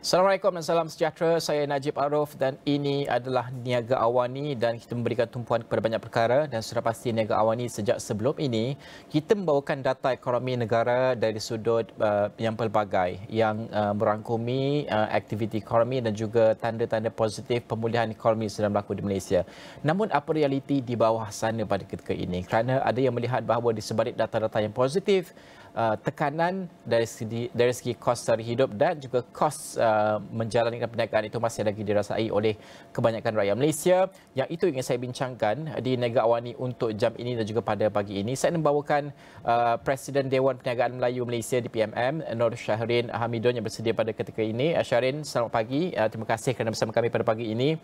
Assalamualaikum dan salam sejahtera. Saya Najib Aroff dan ini adalah Niaga AWANI dan kita memberikan tumpuan kepada banyak perkara dan sudah pasti Niaga AWANI sejak sebelum ini kita membawakan data ekonomi negara dari sudut yang pelbagai yang merangkumi aktiviti ekonomi dan juga tanda-tanda positif pemulihan ekonomi sedang berlaku di Malaysia. Namun apa realiti di bawah sana pada ketika ini? Kerana ada yang melihat bahawa di sebalik data-data yang positif, tekanan dari segi kos sara hidup dan juga kos menjalankan perniagaan itu masih lagi dirasai oleh kebanyakan rakyat Malaysia. Yang itu ingin saya bincangkan di Niaga AWANI untuk jam ini dan juga pada pagi ini. Saya membawakan Presiden Dewan Perniagaan Melayu Malaysia di PMM, Nur Syahrin Hamidon yang bersedia pada ketika ini. Syahrin, selamat pagi. Terima kasih kerana bersama kami pada pagi ini.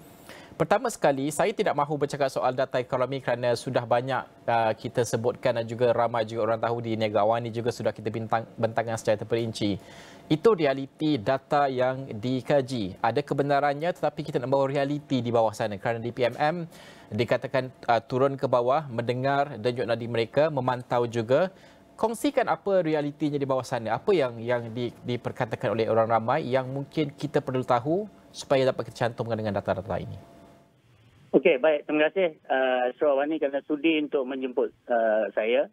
Pertama sekali, saya tidak mahu bercakap soal data ekonomi kerana sudah banyak kita sebutkan dan juga ramai juga orang tahu di Niaga AWANI juga sudah kita bentangkan secara terperinci. Itu realiti data yang dikaji. Ada kebenarannya tetapi kita nak bawa realiti di bawah sana kerana di PMM dikatakan turun ke bawah, mendengar denyut nadi mereka, memantau juga. Kongsikan apa realitinya di bawah sana. Apa yang diperkatakan oleh orang ramai yang mungkin kita perlu tahu supaya dapat kita cantumkan dengan data-data ini. Okey, baik. Terima kasih Astro AWANI kerana sudi untuk menjemput saya.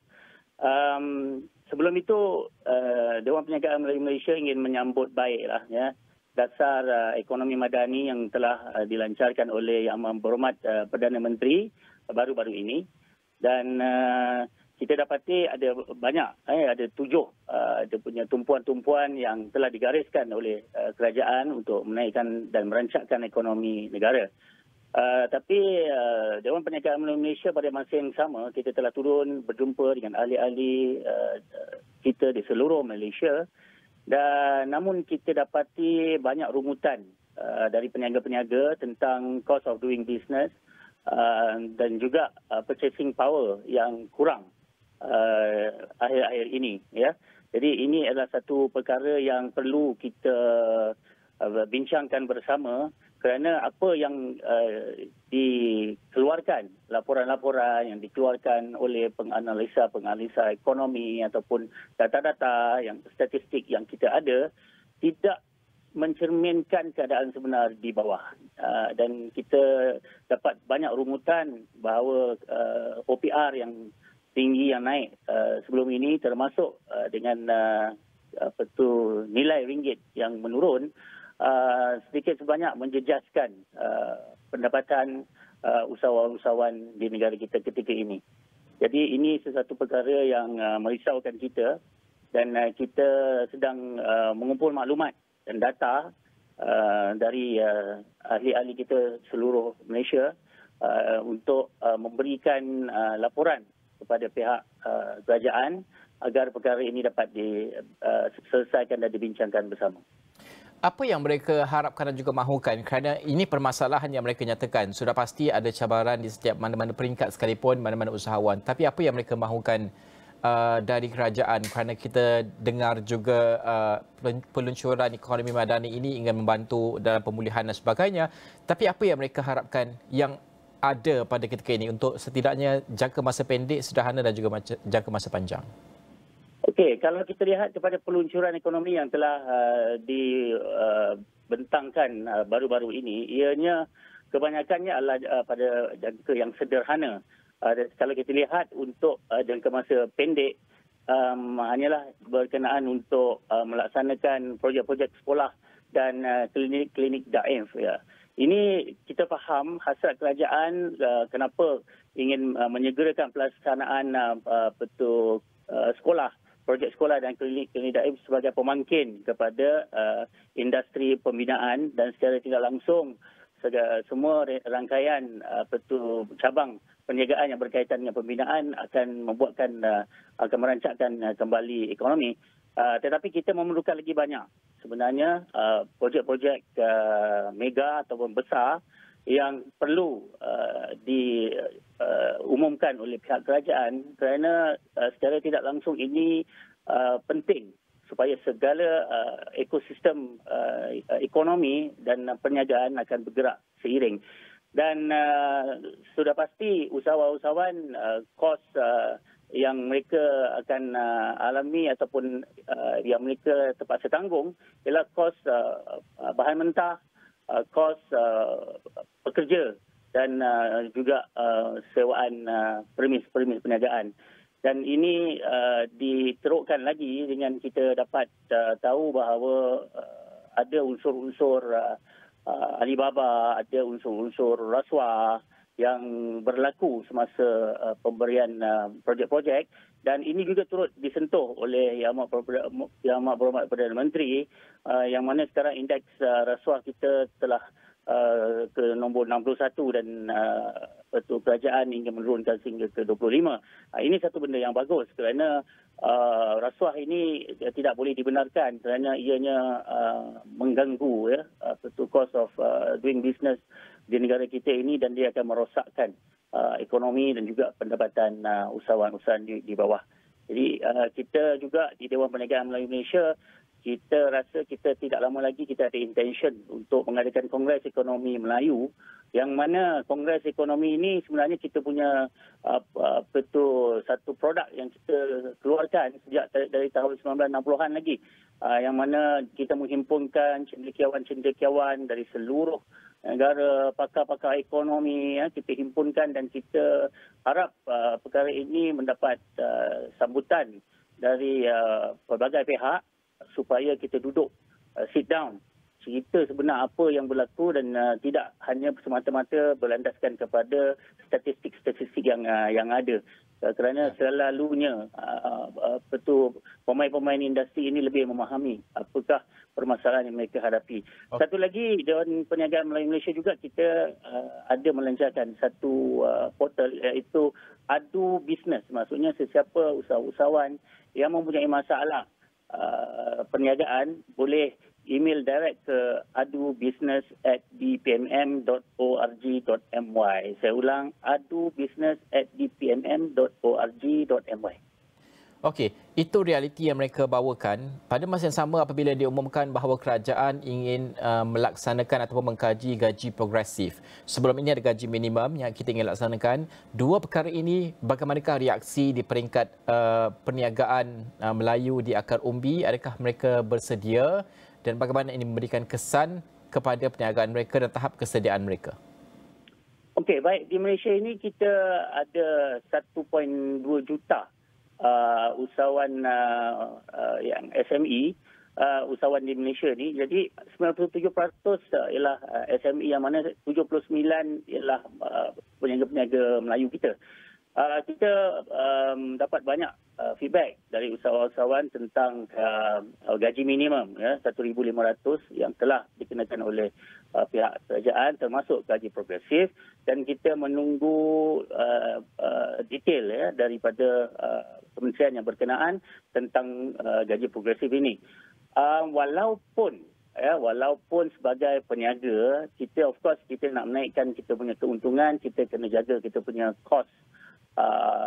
Sebelum itu, Dewan Perniagaan Melayu Malaysia ingin menyambut baiklah ya dasar ekonomi madani yang telah dilancarkan oleh Yang Berhormat Perdana Menteri baru-baru ini. Dan kita dapati ada banyak, ada 7 dia punya tumpuan-tumpuan yang telah digariskan oleh kerajaan untuk menaikkan dan merancangkan ekonomi negara. Tapi Dewan Perniagaan Malaysia pada masa yang sama kita telah turun berjumpa dengan ahli-ahli kita di seluruh Malaysia dan namun kita dapati banyak rungutan dari peniaga-peniaga tentang cost of doing business dan juga purchasing power yang kurang akhir-akhir ini ya. Jadi ini adalah satu perkara yang perlu kita bincangkan bersama kerana apa yang dikeluarkan, laporan-laporan yang dikeluarkan oleh penganalisa ekonomi ataupun data-data yang statistik yang kita ada tidak mencerminkan keadaan sebenar di bawah. Dan kita dapat banyak rungutan bahawa OPR yang tinggi yang naik sebelum ini termasuk dengan nilai ringgit yang menurun sedikit sebanyak menjejaskan pendapatan usahawan-usahawan di negara kita ketika ini. Jadi ini sesuatu perkara yang merisaukan kita dan kita sedang mengumpul maklumat dan data dari ahli-ahli kita seluruh Malaysia untuk memberikan laporan kepada pihak kerajaan agar perkara ini dapat diselesaikan dan dibincangkan bersama. Apa yang mereka harapkan dan juga mahukan kerana ini permasalahan yang mereka nyatakan sudah pasti ada cabaran di setiap mana-mana peringkat sekalipun mana-mana usahawan, tapi apa yang mereka mahukan dari kerajaan kerana kita dengar juga peluncuran ekonomi madani ini ingin membantu dalam pemulihan dan sebagainya, tapi apa yang mereka harapkan yang ada pada ketika ini untuk setidaknya jangka masa pendek, sederhana dan juga jangka masa panjang? Okey, kalau kita lihat kepada peluncuran ekonomi yang telah dibentangkan baru-baru ini, ianya kebanyakannya adalah pada jangka yang sederhana. Kalau kita lihat untuk jangka masa pendek, hanyalah berkenaan untuk melaksanakan projek-projek sekolah dan klinik-klinik daif. Ya. Ini kita faham hasrat kerajaan kenapa ingin menyegerakan pelaksanaan sekolah, projek sekolah dan klinik-klinik daif sebagai pemangkin kepada industri pembinaan dan secara tidak langsung semua rangkaian cabang perniagaan yang berkaitan dengan pembinaan akan merancangkan kembali ekonomi. Tetapi kita memerlukan lagi banyak sebenarnya projek-projek mega ataupun besar yang perlu diumumkan oleh pihak kerajaan kerana secara tidak langsung ini penting supaya segala ekosistem ekonomi dan perniagaan akan bergerak seiring. Dan sudah pasti usahawan-usahawan kos yang mereka akan alami ataupun yang mereka terpaksa tanggung ialah kos bahan mentah, kos pekerja dan juga sewaan premis perniagaan. Dan ini diterukkan lagi dengan kita dapat tahu bahawa ada unsur-unsur Alibaba, ada unsur-unsur rasuah yang berlaku semasa pemberian projek-projek, dan ini juga turut disentuh oleh Yang Amat Berhormat Perdana Menteri, yang mana sekarang indeks rasuah kita telah ke nombor 61 dan kerajaan ingin menurunkan sehingga ke 25. Ini satu benda yang bagus kerana rasuah ini tidak boleh dibenarkan kerana ianya mengganggu cost of doing business di negara kita ini, dan dia akan merosakkan ekonomi dan juga pendapatan usahawan-usahawan di bawah. Jadi kita juga di Dewan Perniagaan Melayu Malaysia, kita rasa kita tidak lama lagi kita ada intention untuk mengadakan Kongres Ekonomi Melayu, yang mana Kongres Ekonomi ini sebenarnya kita punya satu produk yang kita keluarkan sejak dari tahun 1960-an lagi, yang mana kita menghimpunkan cendekiawan-cendekiawan dari seluruh negara, pakar-pakar ekonomi, kita himpunkan, dan kita harap perkara ini mendapat sambutan dari pelbagai pihak supaya kita duduk, sit down, cerita sebenar apa yang berlaku, dan tidak hanya semata-mata berlandaskan kepada statistik-statistik yang ada. Kerana selalunya pemain-pemain industri ini lebih memahami apakah permasalahan yang mereka hadapi. Satu lagi, Dewan Perniagaan Melayu Malaysia juga kita ada melancarkan satu portal, iaitu Adu Bisnes. Maksudnya sesiapa usahawan yang mempunyai masalah perniagaan boleh email direct ke adubisnes@dpmm.org.my. Saya ulang, adubisnes@dpmm.org.my. Okey, itu realiti yang mereka bawakan. Pada masa yang sama apabila diumumkan bahawa kerajaan ingin melaksanakan ataupun mengkaji gaji progresif. Sebelum ini ada gaji minimum yang kita ingin laksanakan. Dua perkara ini, bagaimanakah reaksi di peringkat perniagaan Melayu di akar umbi? Adakah mereka bersedia, dan bagaimana ini memberikan kesan kepada perniagaan mereka dan tahap kesediaan mereka? Okey, baik. Di Malaysia ini kita ada 1.2 juta usahawan yang SME, usahawan di Malaysia ni. Jadi 97% ialah SME, yang mana 79 ialah peniaga-peniaga Melayu kita. Kita dapat banyak feedback dari usahawan-usahawan tentang gaji minimum 1,500 yang telah dikenakan oleh pihak kerajaan, termasuk gaji progresif, dan kita menunggu detail daripada kementerian yang berkenaan tentang gaji progresif ini. Walaupun sebagai peniaga, kita of course kita nak menaikkan kita punya keuntungan, kita kena jaga kita punya kos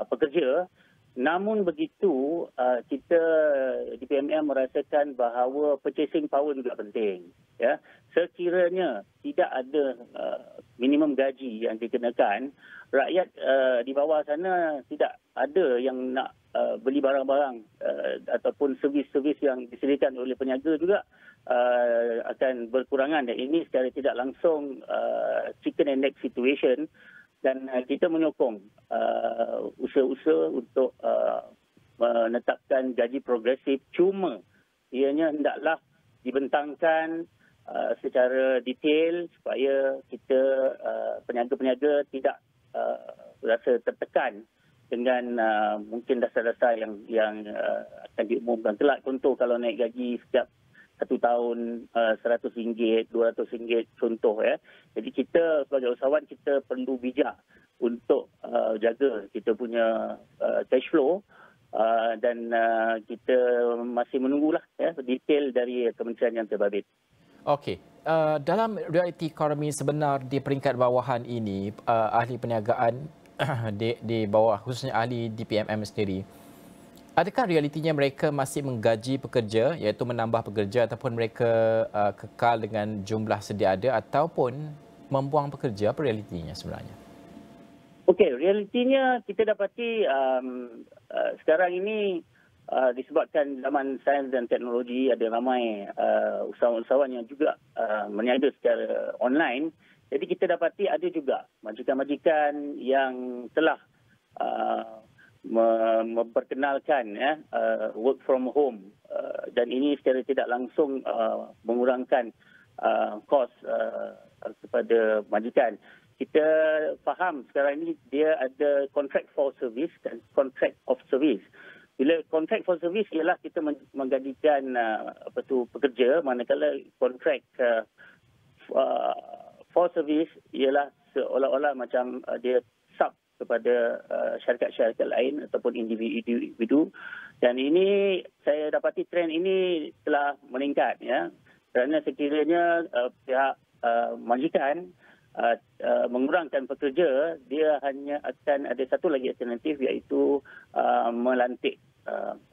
pekerja. Namun begitu, kita di PMM merasakan bahawa purchasing power juga penting. Sekiranya tidak ada minimum gaji yang dikenakan, rakyat di bawah sana tidak ada yang nak beli barang-barang ataupun servis-servis yang disediakan oleh peniaga juga akan berkurangan, dan ini secara tidak langsung chicken and egg situation. Dan kita menyokong usaha-usaha untuk menetapkan gaji progresif, cuma ianya hendaklah dibentangkan secara detail supaya kita peniaga-peniaga tidak rasa tertekan dengan mungkin dasar-dasar yang akan diumumkan kelak. Contoh, kalau naik gaji setiap 1 tahun RM100, RM200 contoh. Jadi kita sebagai usahawan kita perlu bijak untuk jaga kita punya cash flow, dan kita masih menunggulah detail dari kementerian yang terbabit. Okey, dalam realiti ekonomi sebenar di peringkat bawahan ini, ahli perniagaan di bawah, khususnya ahli di PMM sendiri, adakah realitinya mereka masih menggaji pekerja, iaitu menambah pekerja, ataupun mereka kekal dengan jumlah sedia ada, ataupun membuang pekerja? Apa realitinya sebenarnya? Okey, realitinya kita dapati sekarang ini disebabkan zaman sains dan teknologi, ada ramai usahawan-usahawan yang juga berniaga secara online. Jadi kita dapati ada juga majikan-majikan yang telah memperkenalkan work from home, dan ini secara tidak langsung mengurangkan kos kepada majikan. Kita faham sekarang ini dia ada contract for service dan contract of service. Bila contract for service ialah kita menggajikan pekerja, manakala contract for service ialah seolah-olah macam dia sub kepada syarikat-syarikat lain ataupun individu. Dan ini saya dapati trend ini telah meningkat, ya. Kerana sekiranya pihak majikan mengurangkan pekerja, dia hanya akan ada satu lagi alternatif, iaitu melantik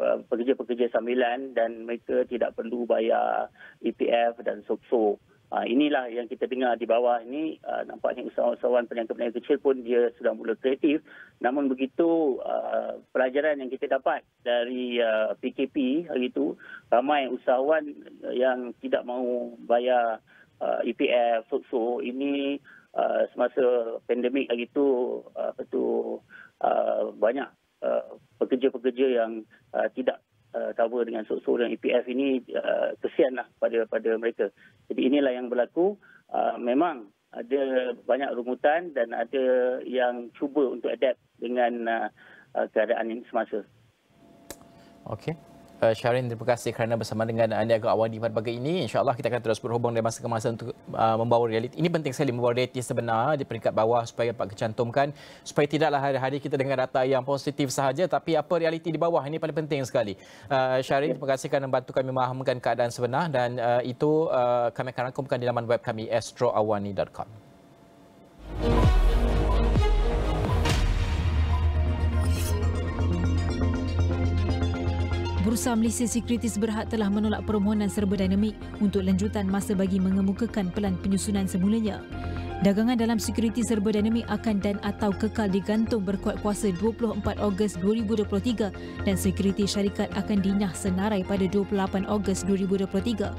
pekerja-pekerja sambilan dan mereka tidak perlu bayar EPF dan SOKSO. Inilah yang kita dengar di bawah ini. Nampaknya usahawan peniaga kecil pun dia sudah mula kreatif. Namun begitu, pelajaran yang kita dapat dari PKP hari itu, ramai usahawan yang tidak mahu bayar EPF, SOKSO. Ini semasa pandemik hari itu, banyak pekerja-pekerja yang tidak cover dengan SOKSO dan EPF ini, kesianlah pada mereka. Jadi inilah yang berlaku. Memang ada banyak rungutan dan ada yang cuba untuk adapt dengan keadaan yang semasa. Okey. Syarin, terima kasih kerana bersama dengan Niaga AWANI pada pagi ini. InsyaAllah kita akan terus berhubung dari masa ke masa untuk membawa realiti. Ini penting sekali, membawa realiti sebenar di peringkat bawah supaya dapat kecantumkan. Supaya tidaklah hari-hari kita dengar data yang positif sahaja, tapi apa realiti di bawah. Ini paling penting sekali. Syarin, terima kasih kerana membantu kami memahamkan keadaan sebenar. Dan itu kami akan rangkumkan di laman web kami, astroawani.com. Bursa Malaysia Securities Berhad telah menolak permohonan serba dinamik untuk lanjutan masa bagi mengemukakan pelan penyusunan semulanya. Dagangan dalam security serba dinamik akan dan atau kekal digantung berkuat kuasa 24 Ogos 2023 dan security syarikat akan dinyah senarai pada 28 Ogos 2023.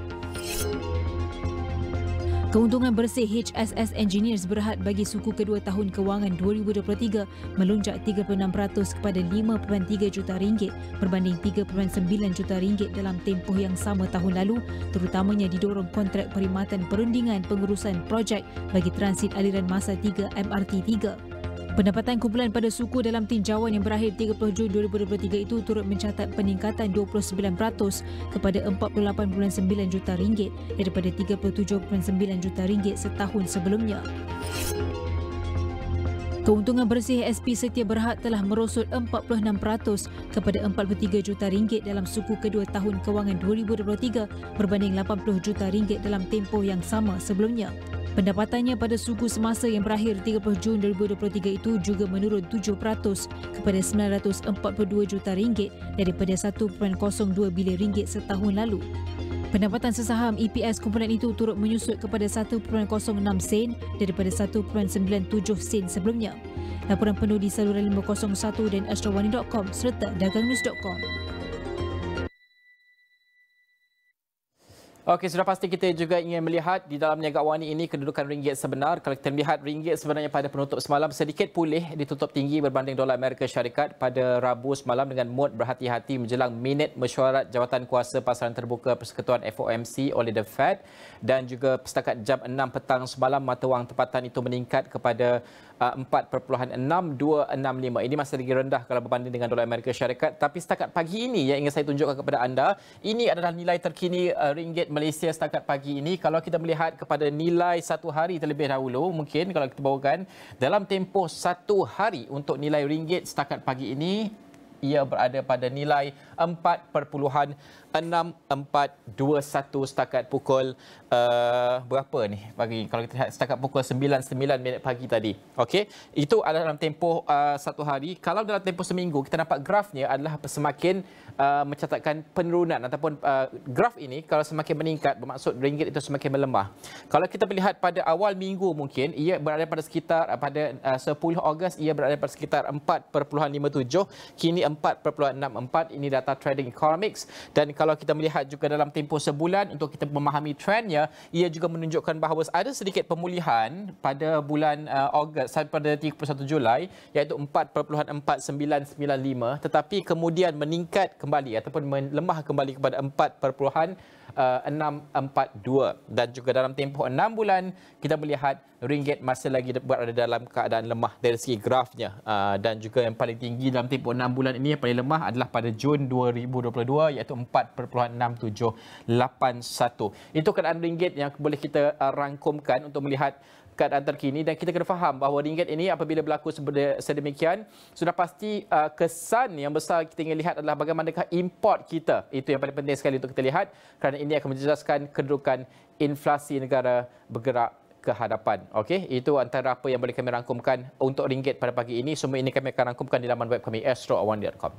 Keuntungan bersih HSS Engineers Berhad bagi suku kedua tahun kewangan 2023 melonjak 36% kepada 5.3 juta ringgit berbanding 3.9 juta ringgit dalam tempoh yang sama tahun lalu, terutamanya didorong kontrak perkhidmatan perundingan pengurusan projek bagi transit aliran masa 3 MRT3. Pendapatan kumpulan pada suku dalam tinjauan yang berakhir 30 Jun 2023 itu turut mencatat peningkatan 29% kepada 48.9 juta ringgit daripada 37.9 juta ringgit setahun sebelumnya. Keuntungan bersih SP Setia Berhad telah merosot 46% kepada 43 juta ringgit dalam suku kedua tahun kewangan 2023 berbanding 80 juta ringgit dalam tempoh yang sama sebelumnya. Pendapatannya pada suku semasa yang berakhir 30 Jun 2023 itu juga menurun 7% kepada 942 juta ringgit daripada 1.02 bilion ringgit setahun lalu. Pendapatan sesaham EPS kumpulan itu turut menyusut kepada 1.06 sen daripada 1.97 sen sebelumnya. Laporan penuh di saluran 501 dan astrowani.com serta dagangnews.com. Okey, sudah pasti kita juga ingin melihat di dalam Niaga AWANI ini kedudukan ringgit sebenar. Kalau kita melihat ringgit sebenarnya pada penutup semalam sedikit pulih, ditutup tinggi berbanding dolar Amerika Syarikat pada Rabu semalam dengan mood berhati-hati menjelang minit mesyuarat jawatan kuasa pasaran terbuka Persekutuan FOMC oleh The Fed, dan juga setakat jam 6 petang semalam mata wang tempatan itu meningkat kepada 4.6265. Ini masih lagi rendah kalau berbanding dengan dolar Amerika Syarikat. Tapi setakat pagi ini yang ingin saya tunjukkan kepada anda, ini adalah nilai terkini ringgit Malaysia setakat pagi ini. Kalau kita melihat kepada nilai satu hari terlebih dahulu, mungkin kalau kita bawakan dalam tempoh satu hari untuk nilai ringgit setakat pagi ini, ia berada pada nilai 4.4 6.421 setakat pukul berapa ni pagi? Kalau kita lihat setakat pukul 9.09 pagi tadi. Okey, itu adalah dalam tempoh satu hari. Kalau dalam tempoh seminggu, kita nampak grafnya adalah semakin mencatatkan penurunan ataupun graf ini kalau semakin meningkat bermaksud ringgit itu semakin melemah. Kalau kita melihat pada awal minggu mungkin ia berada pada sekitar pada 10 Ogos ia berada pada sekitar 4.57, kini 4.64. Ini data trading economics. Dan kalau kita melihat juga dalam tempoh sebulan untuk kita memahami trendnya, ia juga menunjukkan bahawa ada sedikit pemulihan pada bulan Ogos sampai pada 31 Julai iaitu 4.4995, tetapi kemudian meningkat kembali ataupun melemah kembali kepada 4.642. Dan juga dalam tempoh 6 bulan kita melihat ringgit masih lagi berada dalam keadaan lemah dari segi grafnya. Dan juga yang paling tinggi dalam tempoh 6 bulan ini yang paling lemah adalah pada Jun 2022 iaitu 4.6781. Itu keadaan ringgit yang boleh kita rangkumkan untuk melihat keadaan terkini. Dan kita kena faham bahawa ringgit ini apabila berlaku sedemikian, sudah pasti kesan yang besar kita ingin lihat adalah bagaimanakah import kita. Itu yang paling penting sekali untuk kita lihat kerana ini akan menjelaskan kedudukan inflasi negara bergerak ke hadapan. Okey, itu antara apa yang boleh kami rangkumkan untuk ringgit pada pagi ini. Semua ini kami akan rangkumkan di laman web kami astroawani.com.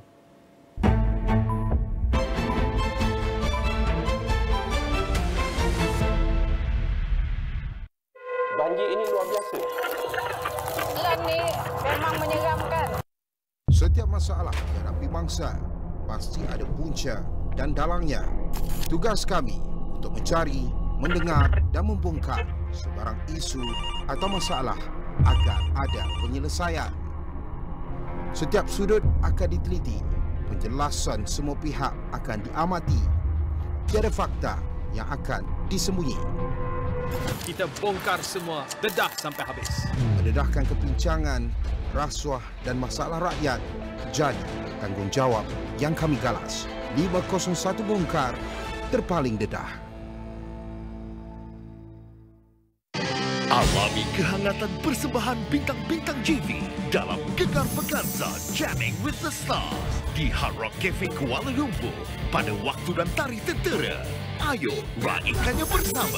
Banjir ini luar biasa. Lan ni memang menyeramkan. Setiap masalah dihadapi bangsa pasti ada punca dan dalangnya. Tugas kami untuk mencari, mendengar dan membongkar sebarang isu atau masalah agar ada penyelesaian. Setiap sudut akan diteliti, penjelasan semua pihak akan diamati. Tiada fakta yang akan disembunyi. Kita bongkar semua, dedah sampai habis. Mendedahkan kepincangan, rasuah dan masalah rakyat jadi tanggungjawab yang kami galas. 501 bongkar, terpaling dedah. Alami kehangatan persembahan bintang-bintang JV dalam Gegar Pekansa Jamming with the Stars di Hard Rock Cafe Kuala Lumpur pada waktu dan tarikh tertera. Ayo raikannya bersama.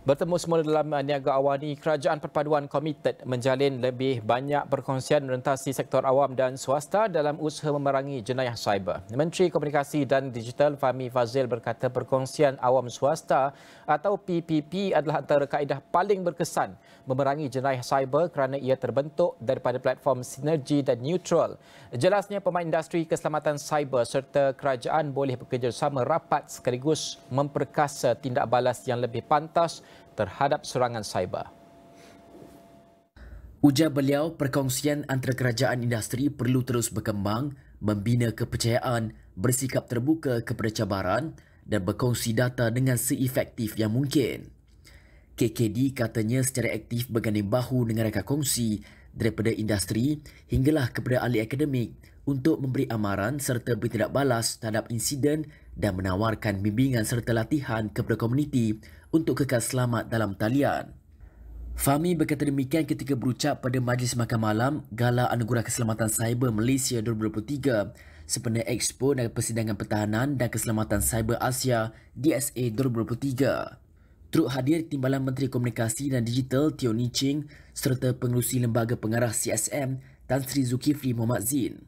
Bertemu semula dalam Niaga AWANI, Kerajaan Perpaduan komited menjalin lebih banyak perkongsian merentasi sektor awam dan swasta dalam usaha memerangi jenayah cyber. Menteri Komunikasi dan Digital Fahmi Fazil berkata perkongsian awam swasta atau PPP adalah antara kaedah paling berkesan memerangi jenayah cyber kerana ia terbentuk daripada platform sinergi dan neutral. Jelasnya pemain industri keselamatan cyber serta kerajaan boleh bekerjasama rapat sekaligus memperkasa tindak balas yang lebih pantas terhadap serangan cyber. Ujar beliau, perkongsian antara kerajaan industri perlu terus berkembang, membina kepercayaan, bersikap terbuka kepada cabaran dan berkongsi data dengan seefektif yang mungkin. KKD katanya secara aktif berganding bahu dengan rakan kongsi daripada industri hinggalah kepada ahli akademik untuk memberi amaran serta bertindak balas terhadap insiden dan menawarkan bimbingan serta latihan kepada komuniti untuk kekal selamat dalam talian. Fahmi berkata demikian ketika berucap pada Majlis Makan Malam Gala Anugerah Keselamatan Cyber Malaysia 2023 sempena Expo dan Persidangan Pertahanan dan Keselamatan Cyber Asia DSA 2023. Turut hadir Timbalan Menteri Komunikasi dan Digital Teo Ni Ching serta Pengerusi Lembaga Pengarah CSM Tan Sri Zulkifli Muhammad Zin.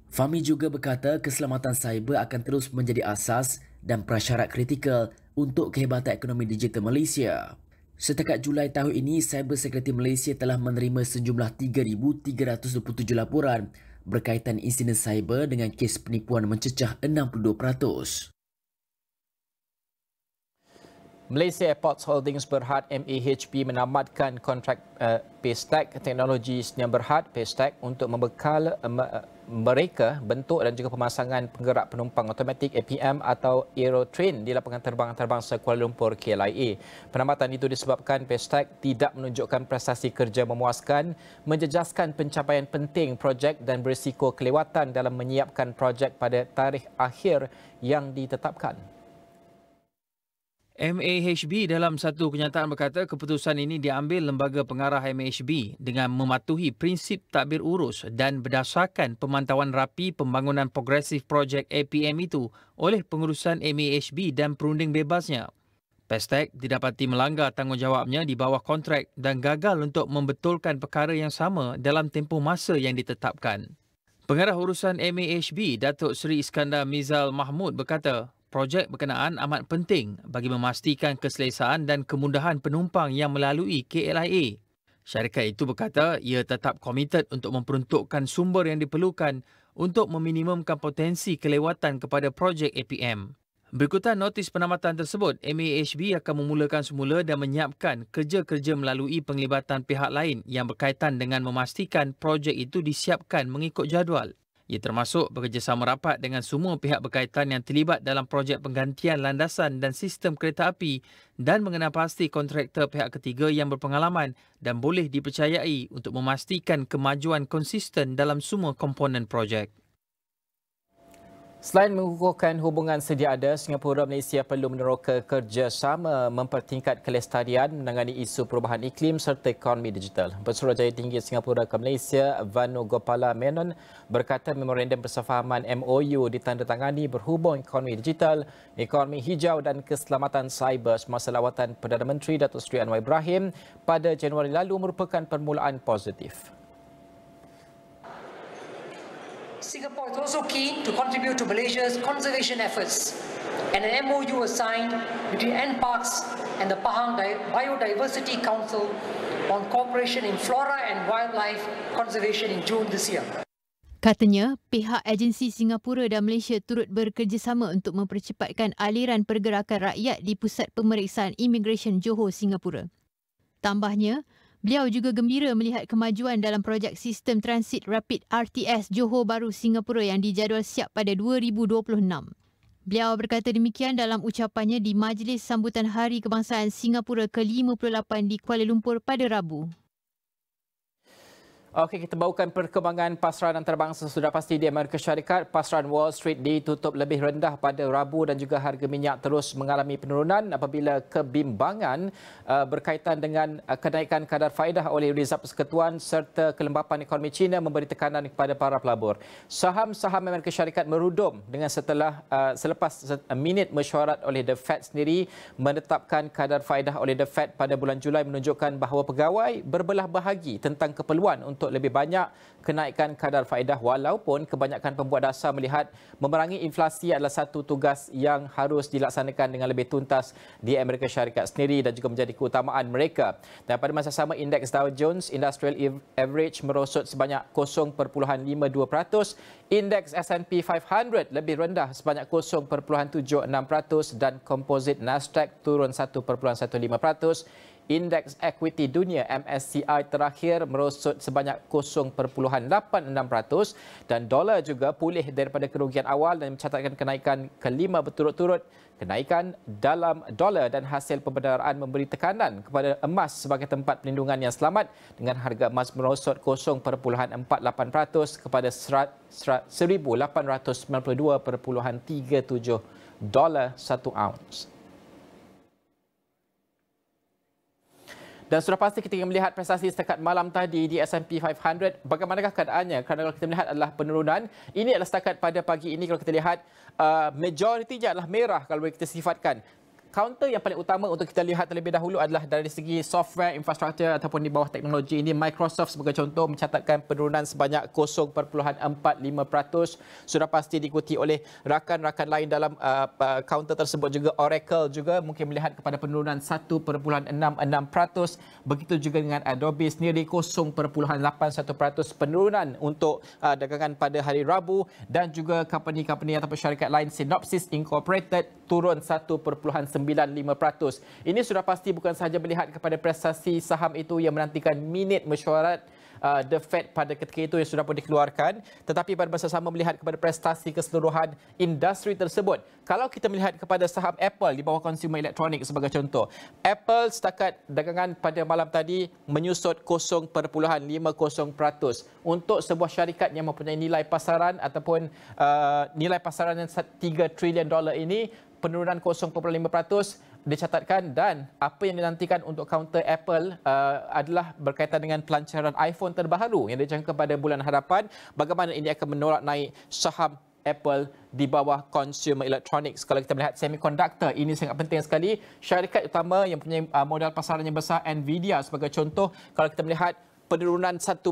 Fahmi juga berkata keselamatan cyber akan terus menjadi asas dan prasyarat kritikal untuk kehebatan ekonomi digital Malaysia. Setakat Julai tahun ini, Cyber Security Malaysia telah menerima sejumlah 3,327 laporan berkaitan insiden cyber dengan kes penipuan mencecah 62%. Malaysia Airports Holdings Berhad MAHB menamatkan kontrak Paystack Teknologi Sdn Berhad Paystack untuk membekal mereka bentuk dan juga pemasangan penggerak penumpang automatik APM atau Aerotrain di lapangan terbang antarabangsa Kuala Lumpur KLIA. Penamatan itu disebabkan Paystack tidak menunjukkan prestasi kerja memuaskan, menjejaskan pencapaian penting projek dan berisiko kelewatan dalam menyiapkan projek pada tarikh akhir yang ditetapkan. MAHB dalam satu kenyataan berkata keputusan ini diambil Lembaga Pengarah MAHB dengan mematuhi prinsip takbir urus dan berdasarkan pemantauan rapi pembangunan progresif projek APM itu oleh pengurusan MAHB dan perunding bebasnya. Pestek didapati melanggar tanggungjawabnya di bawah kontrak dan gagal untuk membetulkan perkara yang sama dalam tempoh masa yang ditetapkan. Pengarah urusan MAHB, Datuk Seri Iskandar Mizal Mahmud berkata, projek berkenaan amat penting bagi memastikan keselesaan dan kemudahan penumpang yang melalui KLIA. Syarikat itu berkata ia tetap komited untuk memperuntukkan sumber yang diperlukan untuk meminimumkan potensi kelewatan kepada projek APM. Berikutan notis penamatan tersebut, MAHB akan memulakan semula dan menyiapkan kerja-kerja melalui penglibatan pihak lain yang berkaitan dengan memastikan projek itu disiapkan mengikut jadual. Ia termasuk bekerjasama rapat dengan semua pihak berkaitan yang terlibat dalam projek penggantian landasan dan sistem kereta api dan mengenal pasti kontraktor pihak ketiga yang berpengalaman dan boleh dipercayai untuk memastikan kemajuan konsisten dalam semua komponen projek. Selain mengukuhkan hubungan sedia ada, Singapura Malaysia perlu meneroka kerjasama mempertingkat kelestarian, menangani isu perubahan iklim serta ekonomi digital. Pesuruhjaya Tinggi Singapura ke Malaysia, Vanu Gopala Menon, berkata memorandum persefahaman MOU ditandatangani berhubung ekonomi digital, ekonomi hijau dan keselamatan cyber semasa lawatan Perdana Menteri Datuk Seri Anwar Ibrahim pada Januari lalu merupakan permulaan positif. Singapore is also keen to contribute to Malaysia's conservation efforts, and an MOU was signed between NParks and the Pahang Biodiversity Council on cooperation in flora and wildlife conservation in June this year. Katanya, pihak agensi Singapura dan Malaysia turut bekerjasama untuk mempercepatkan aliran pergerakan rakyat di Pusat Pemeriksaan Imigresen Johor, Singapura. Tambahnya, beliau juga gembira melihat kemajuan dalam projek sistem transit rapid RTS Johor Bahru, Singapura yang dijadual siap pada 2026. Beliau berkata demikian dalam ucapannya di Majlis Sambutan Hari Kebangsaan Singapura ke-58 di Kuala Lumpur pada Rabu. Okey, kita bawakan perkembangan pasaran antarabangsa. Sudah pasti di Amerika Syarikat, pasaran Wall Street ditutup lebih rendah pada Rabu dan juga harga minyak terus mengalami penurunan apabila kebimbangan berkaitan dengan kenaikan kadar faedah oleh Reserve Persekutuan serta kelembapan ekonomi China memberi tekanan kepada para pelabur. Saham-saham Amerika Syarikat merudum dengan selepas minit mesyuarat oleh The Fed sendiri menetapkan kadar faedah oleh The Fed pada bulan Julai menunjukkan bahawa pegawai berbelah bahagi tentang keperluan untuk lebih banyak kenaikan kadar faedah walaupun kebanyakan pembuat dasar melihat memerangi inflasi adalah satu tugas yang harus dilaksanakan dengan lebih tuntas di Amerika Syarikat sendiri dan juga menjadi keutamaan mereka. Dan pada masa sama, indeks Dow Jones Industrial Average merosot sebanyak 0.52%, indeks S&P 500 lebih rendah sebanyak 0.76% dan komposit Nasdaq turun 1.15%. Indeks equity dunia MSCI terakhir merosot sebanyak 0.86% dan dolar juga pulih daripada kerugian awal dan mencatatkan kenaikan kelima berturut-turut. Kenaikan dalam dolar dan hasil pembendaraan memberi tekanan kepada emas sebagai tempat perlindungan yang selamat dengan harga emas merosot 0.48% kepada $1,892.37 satu aunce. Dan sudah pasti kita ingin melihat prestasi setakat malam tadi di S&P 500. Bagaimanakah keadaannya? Kerana kalau kita melihat adalah penurunan. Ini adalah setakat pada pagi ini kalau kita lihat majoritinya adalah merah kalau boleh kita sifatkan. Counter yang paling utama untuk kita lihat terlebih dahulu adalah dari segi software, infrastruktur ataupun di bawah teknologi ini. Microsoft sebagai contoh mencatatkan penurunan sebanyak 0.45%. Sudah pasti diikuti oleh rakan-rakan lain dalam counter tersebut juga. Oracle juga mungkin melihat kepada penurunan 1.66%. Begitu juga dengan Adobe sendiri 0.81% penurunan untuk dagangan pada hari Rabu dan juga company-company ataupun syarikat lain Synopsys Incorporated turun 1.95%. Ini sudah pasti bukan sahaja melihat kepada prestasi saham itu yang menantikan minit mesyuarat The Fed pada ketika itu yang sudah pun dikeluarkan, tetapi pada masa sama melihat kepada prestasi keseluruhan industri tersebut. Kalau kita melihat kepada saham Apple di bawah consumer electronic sebagai contoh, Apple setakat dagangan pada malam tadi menyusut 0.50% untuk sebuah syarikat yang mempunyai nilai pasaran ataupun nilai pasaran yang $3 trilion ini. Penurunan 0.5% dicatatkan, dan apa yang dinantikan untuk kaunter Apple adalah berkaitan dengan pelancaran iPhone terbaru yang dijangka pada bulan hadapan. Bagaimana ini akan menolak naik saham Apple di bawah consumer electronics. Kalau kita melihat semiconductor, ini sangat penting sekali. Syarikat utama yang punya modal pasaran yang besar, Nvidia sebagai contoh, kalau kita melihat penurunan 1.03%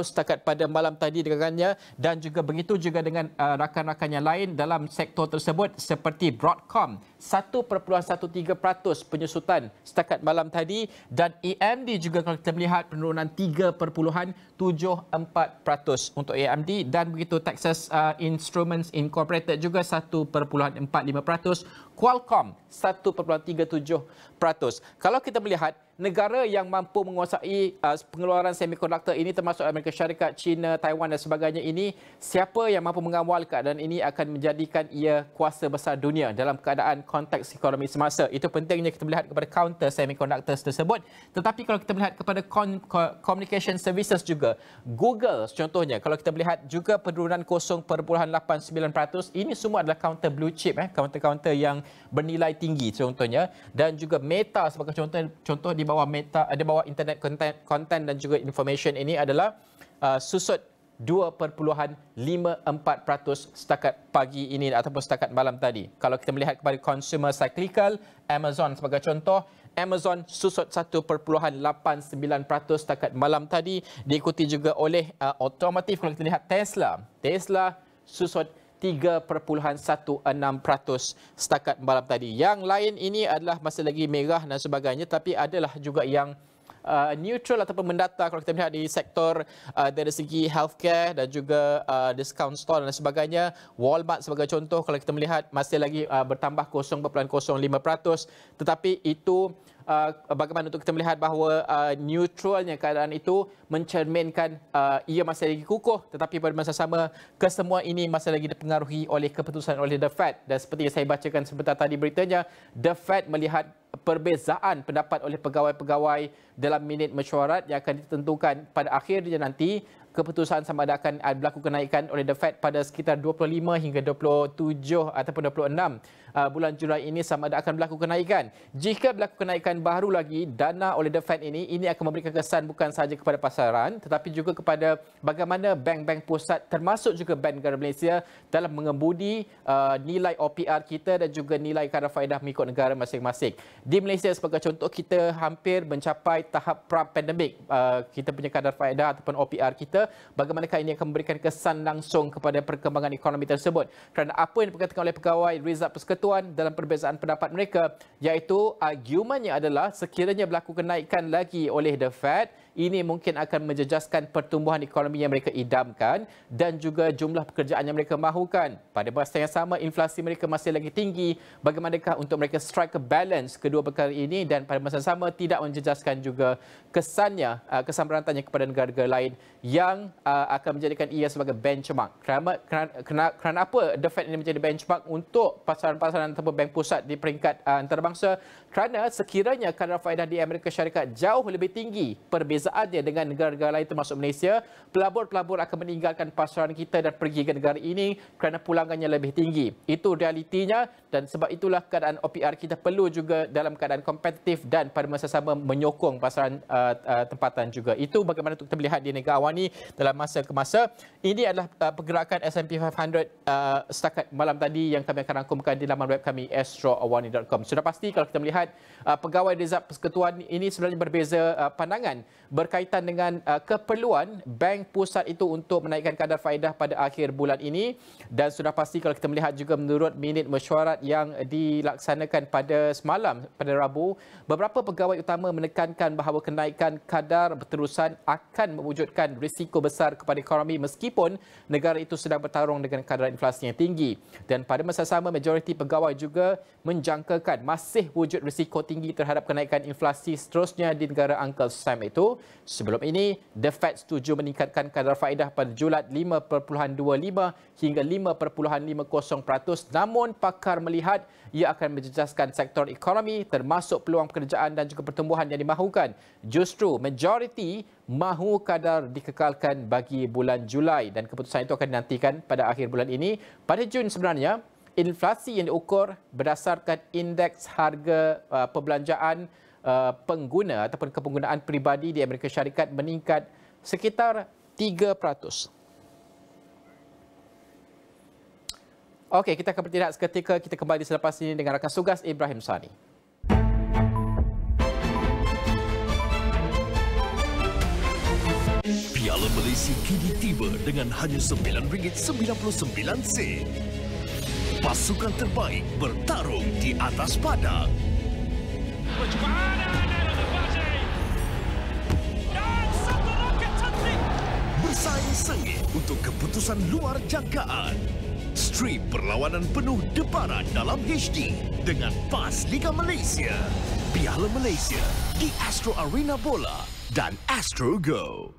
setakat pada malam tadi dengannya, dan juga begitu juga dengan rakan-rakan yang lain dalam sektor tersebut seperti Broadcom 1.13% penyusutan setakat malam tadi, dan AMD juga kalau kita melihat penurunan 3.74% untuk AMD, dan begitu Texas Instruments Incorporated juga 1.45%, Qualcomm 1.37%. Kalau kita melihat negara yang mampu menguasai pengeluaran semikonduktor ini termasuk Amerika Syarikat, China, Taiwan dan sebagainya ini, siapa yang mampu mengawal keadaan ini akan menjadikan ia kuasa besar dunia dalam keadaan konteks ekonomi semasa. Itu pentingnya kita melihat kepada counter semikonduktor tersebut. Tetapi kalau kita melihat kepada communication services juga, Google contohnya, kalau kita melihat juga penurunan 0.89%, ini semua adalah counter blue chip, counter-counter yang bernilai tinggi contohnya, dan juga Meta sebagai contoh di bawah Meta, di bawah internet content dan juga information ini adalah susut 2.54% setakat pagi ini ataupun setakat malam tadi. Kalau kita melihat kepada consumer cyclical, Amazon sebagai contoh, Amazon susut 1.89% setakat malam tadi, diikuti juga oleh otomotif. Kalau kita lihat Tesla susut 3.16% setakat malam tadi. Yang lain ini adalah masih lagi merah dan sebagainya, tapi adalah juga yang neutral ataupun mendata kalau kita melihat di sektor dari segi healthcare dan juga discount store dan sebagainya. Walmart sebagai contoh, kalau kita melihat masih lagi bertambah 0.05%, tetapi itu bagaimana untuk kita melihat bahawa neutralnya keadaan itu mencerminkan ia masih lagi kukuh, tetapi pada masa sama kesemua ini masih lagi dipengaruhi oleh keputusan oleh The Fed. Dan seperti yang saya bacakan sebentar tadi beritanya, The Fed melihat perbezaan pendapat oleh pegawai-pegawai dalam minit mesyuarat yang akan ditentukan pada akhirnya nanti. Keputusan sama ada akan berlaku kenaikan oleh The Fed pada sekitar 25 hingga 27 ataupun 26 bulan Julai ini, sama ada akan berlaku kenaikan. Jika berlaku kenaikan baru lagi dana oleh The Fed ini akan memberikan kesan bukan sahaja kepada pasaran tetapi juga kepada bagaimana bank-bank pusat termasuk juga Bank Negara Malaysia dalam mengemudi nilai OPR kita dan juga nilai kadar faedah mengikut negara masing-masing. Di Malaysia sebagai contoh, kita hampir mencapai tahap pra-pandemik. Kita punya kadar faedah ataupun OPR kita, bagaimanakah ini akan memberikan kesan langsung kepada perkembangan ekonomi tersebut. Kerana apa yang diperkatakan oleh pegawai Rizal Persekutuan dalam perbezaan pendapat mereka, iaitu argumennya adalah sekiranya berlaku kenaikan lagi oleh The Fed, ini mungkin akan menjejaskan pertumbuhan ekonomi yang mereka idamkan dan juga jumlah pekerjaan yang mereka mahukan. Pada masa yang sama, inflasi mereka masih lagi tinggi. Bagaimanakah untuk mereka strike a balance kedua perkara ini dan pada masa sama tidak menjejaskan juga kesan berantannya kepada negara-negara lain yang akan menjadikan ia sebagai benchmark. Kerana apa The Fed ini menjadi benchmark untuk pasaran-pasaran ataupun bank pusat di peringkat antarabangsa? Kerana sekiranya kadar faedah di Amerika Syarikat jauh lebih tinggi perbezaannya dengan negara-negara lain termasuk Malaysia, pelabur-pelabur akan meninggalkan pasaran kita dan pergi ke negara ini kerana pulangannya lebih tinggi. Itu realitinya, dan sebab itulah keadaan OPR kita perlu juga dalam keadaan kompetitif dan pada masa sama menyokong pasaran tempatan juga. Itu bagaimana kita melihat di Niaga AWANI dalam masa ke masa. Ini adalah pergerakan S&P 500 setakat malam tadi yang kami akan rangkumkan di laman web kami astroawani.com. Sudah pasti kalau kita melihat pegawai Rizal Persekutuan ini sebenarnya berbeza pandangan berkaitan dengan keperluan bank pusat itu untuk menaikkan kadar faedah pada akhir bulan ini. Dan sudah pasti kalau kita melihat juga menurut minit mesyuarat yang dilaksanakan pada semalam, pada Rabu, beberapa pegawai utama menekankan bahawa kenaikan kadar berterusan akan mewujudkan risiko besar kepada ekonomi meskipun negara itu sedang bertarung dengan kadar inflasi yang tinggi. Dan pada masa sama, majoriti pegawai juga menjangkakan masih wujud risiko tinggi terhadap kenaikan inflasi seterusnya di negara Uncle Sam itu. Sebelum ini, The Fed setuju meningkatkan kadar faedah pada Julai 5.25 hingga 5.50%. Namun pakar melihat ia akan menjejaskan sektor ekonomi termasuk peluang pekerjaan dan juga pertumbuhan yang dimahukan. Justru majoriti mahu kadar dikekalkan bagi bulan Julai dan keputusan itu akan dinantikan pada akhir bulan ini. Pada Jun sebenarnya, inflasi yang diukur berdasarkan indeks harga perbelanjaan pengguna ataupun kepenggunaan peribadi di Amerika Syarikat meningkat sekitar 3%. Okey, kita akan bertindak seketika. Kita kembali selepas ini dengan rakan tugas Ibrahim Sani. Piala Malaysia kini tiba dengan hanya RM9.99. Pasukan terbaik bertarung di atas padang. Bersaing sengit untuk keputusan luar jangkaan. Stream perlawanan penuh debaran dalam HD dengan PAS Liga Malaysia. Piala Malaysia di Astro Arena Bola dan Astro Go.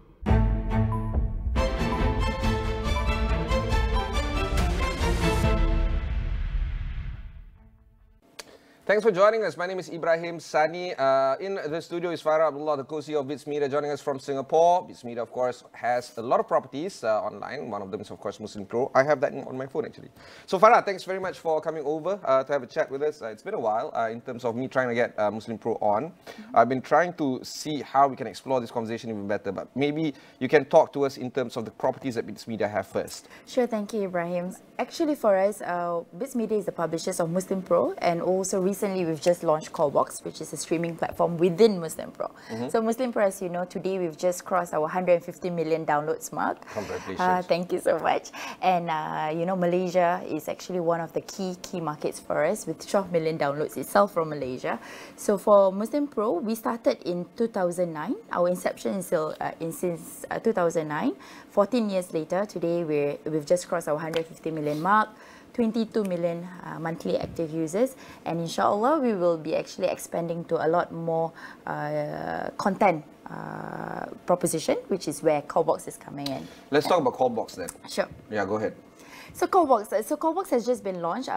Thanks for joining us. My name is Ibrahim. Sani. In the studio is Farah Abdullah, the co-CEO of Bits Media, joining us from Singapore. Bits Media, of course, has a lot of properties online. One of them is, of course, Muslim Pro. I have that on my phone, actually. So, Farah, thanks very much for coming over to have a chat with us. It's been a while in terms of me trying to get Muslim Pro on. I've been trying to see how we can explore this conversation even better, but maybe you can talk to us in terms of the properties that Bits Media have first. Sure, thank you, Ibrahim. Actually, for us, Bits Media is the publishers of Muslim Pro, and also recently we've just launched Qalbox, which is a streaming platform within Muslim Pro. So Muslim Pro, as you know, today we've just crossed our 150 million downloads mark. Congratulations. Thank you so much. And you know, Malaysia is actually one of the key markets for us, with 12 million downloads itself from Malaysia. So for Muslim Pro, we started in 2009. Our inception is still since 2009. 14 years later, today we've just crossed our 150 million mark. 22 million monthly active users, and inshallah we will be actually expanding to a lot more content proposition, which is where Qalbox is coming in. Let's talk about Qalbox then. Sure. Yeah, go ahead. So Qalbox has just been launched.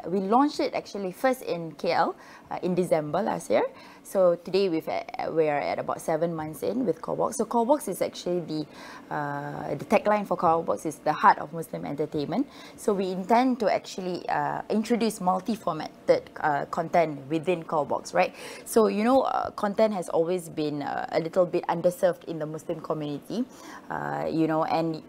We launched it actually first in KL in December last year. So today we're at about 7 months in with Qalbox. So Qalbox is actually the tagline for Qalbox is the heart of Muslim entertainment. So we intend to actually introduce multi-formatted content within Qalbox, right? So you know, content has always been a little bit underserved in the Muslim community, you know, and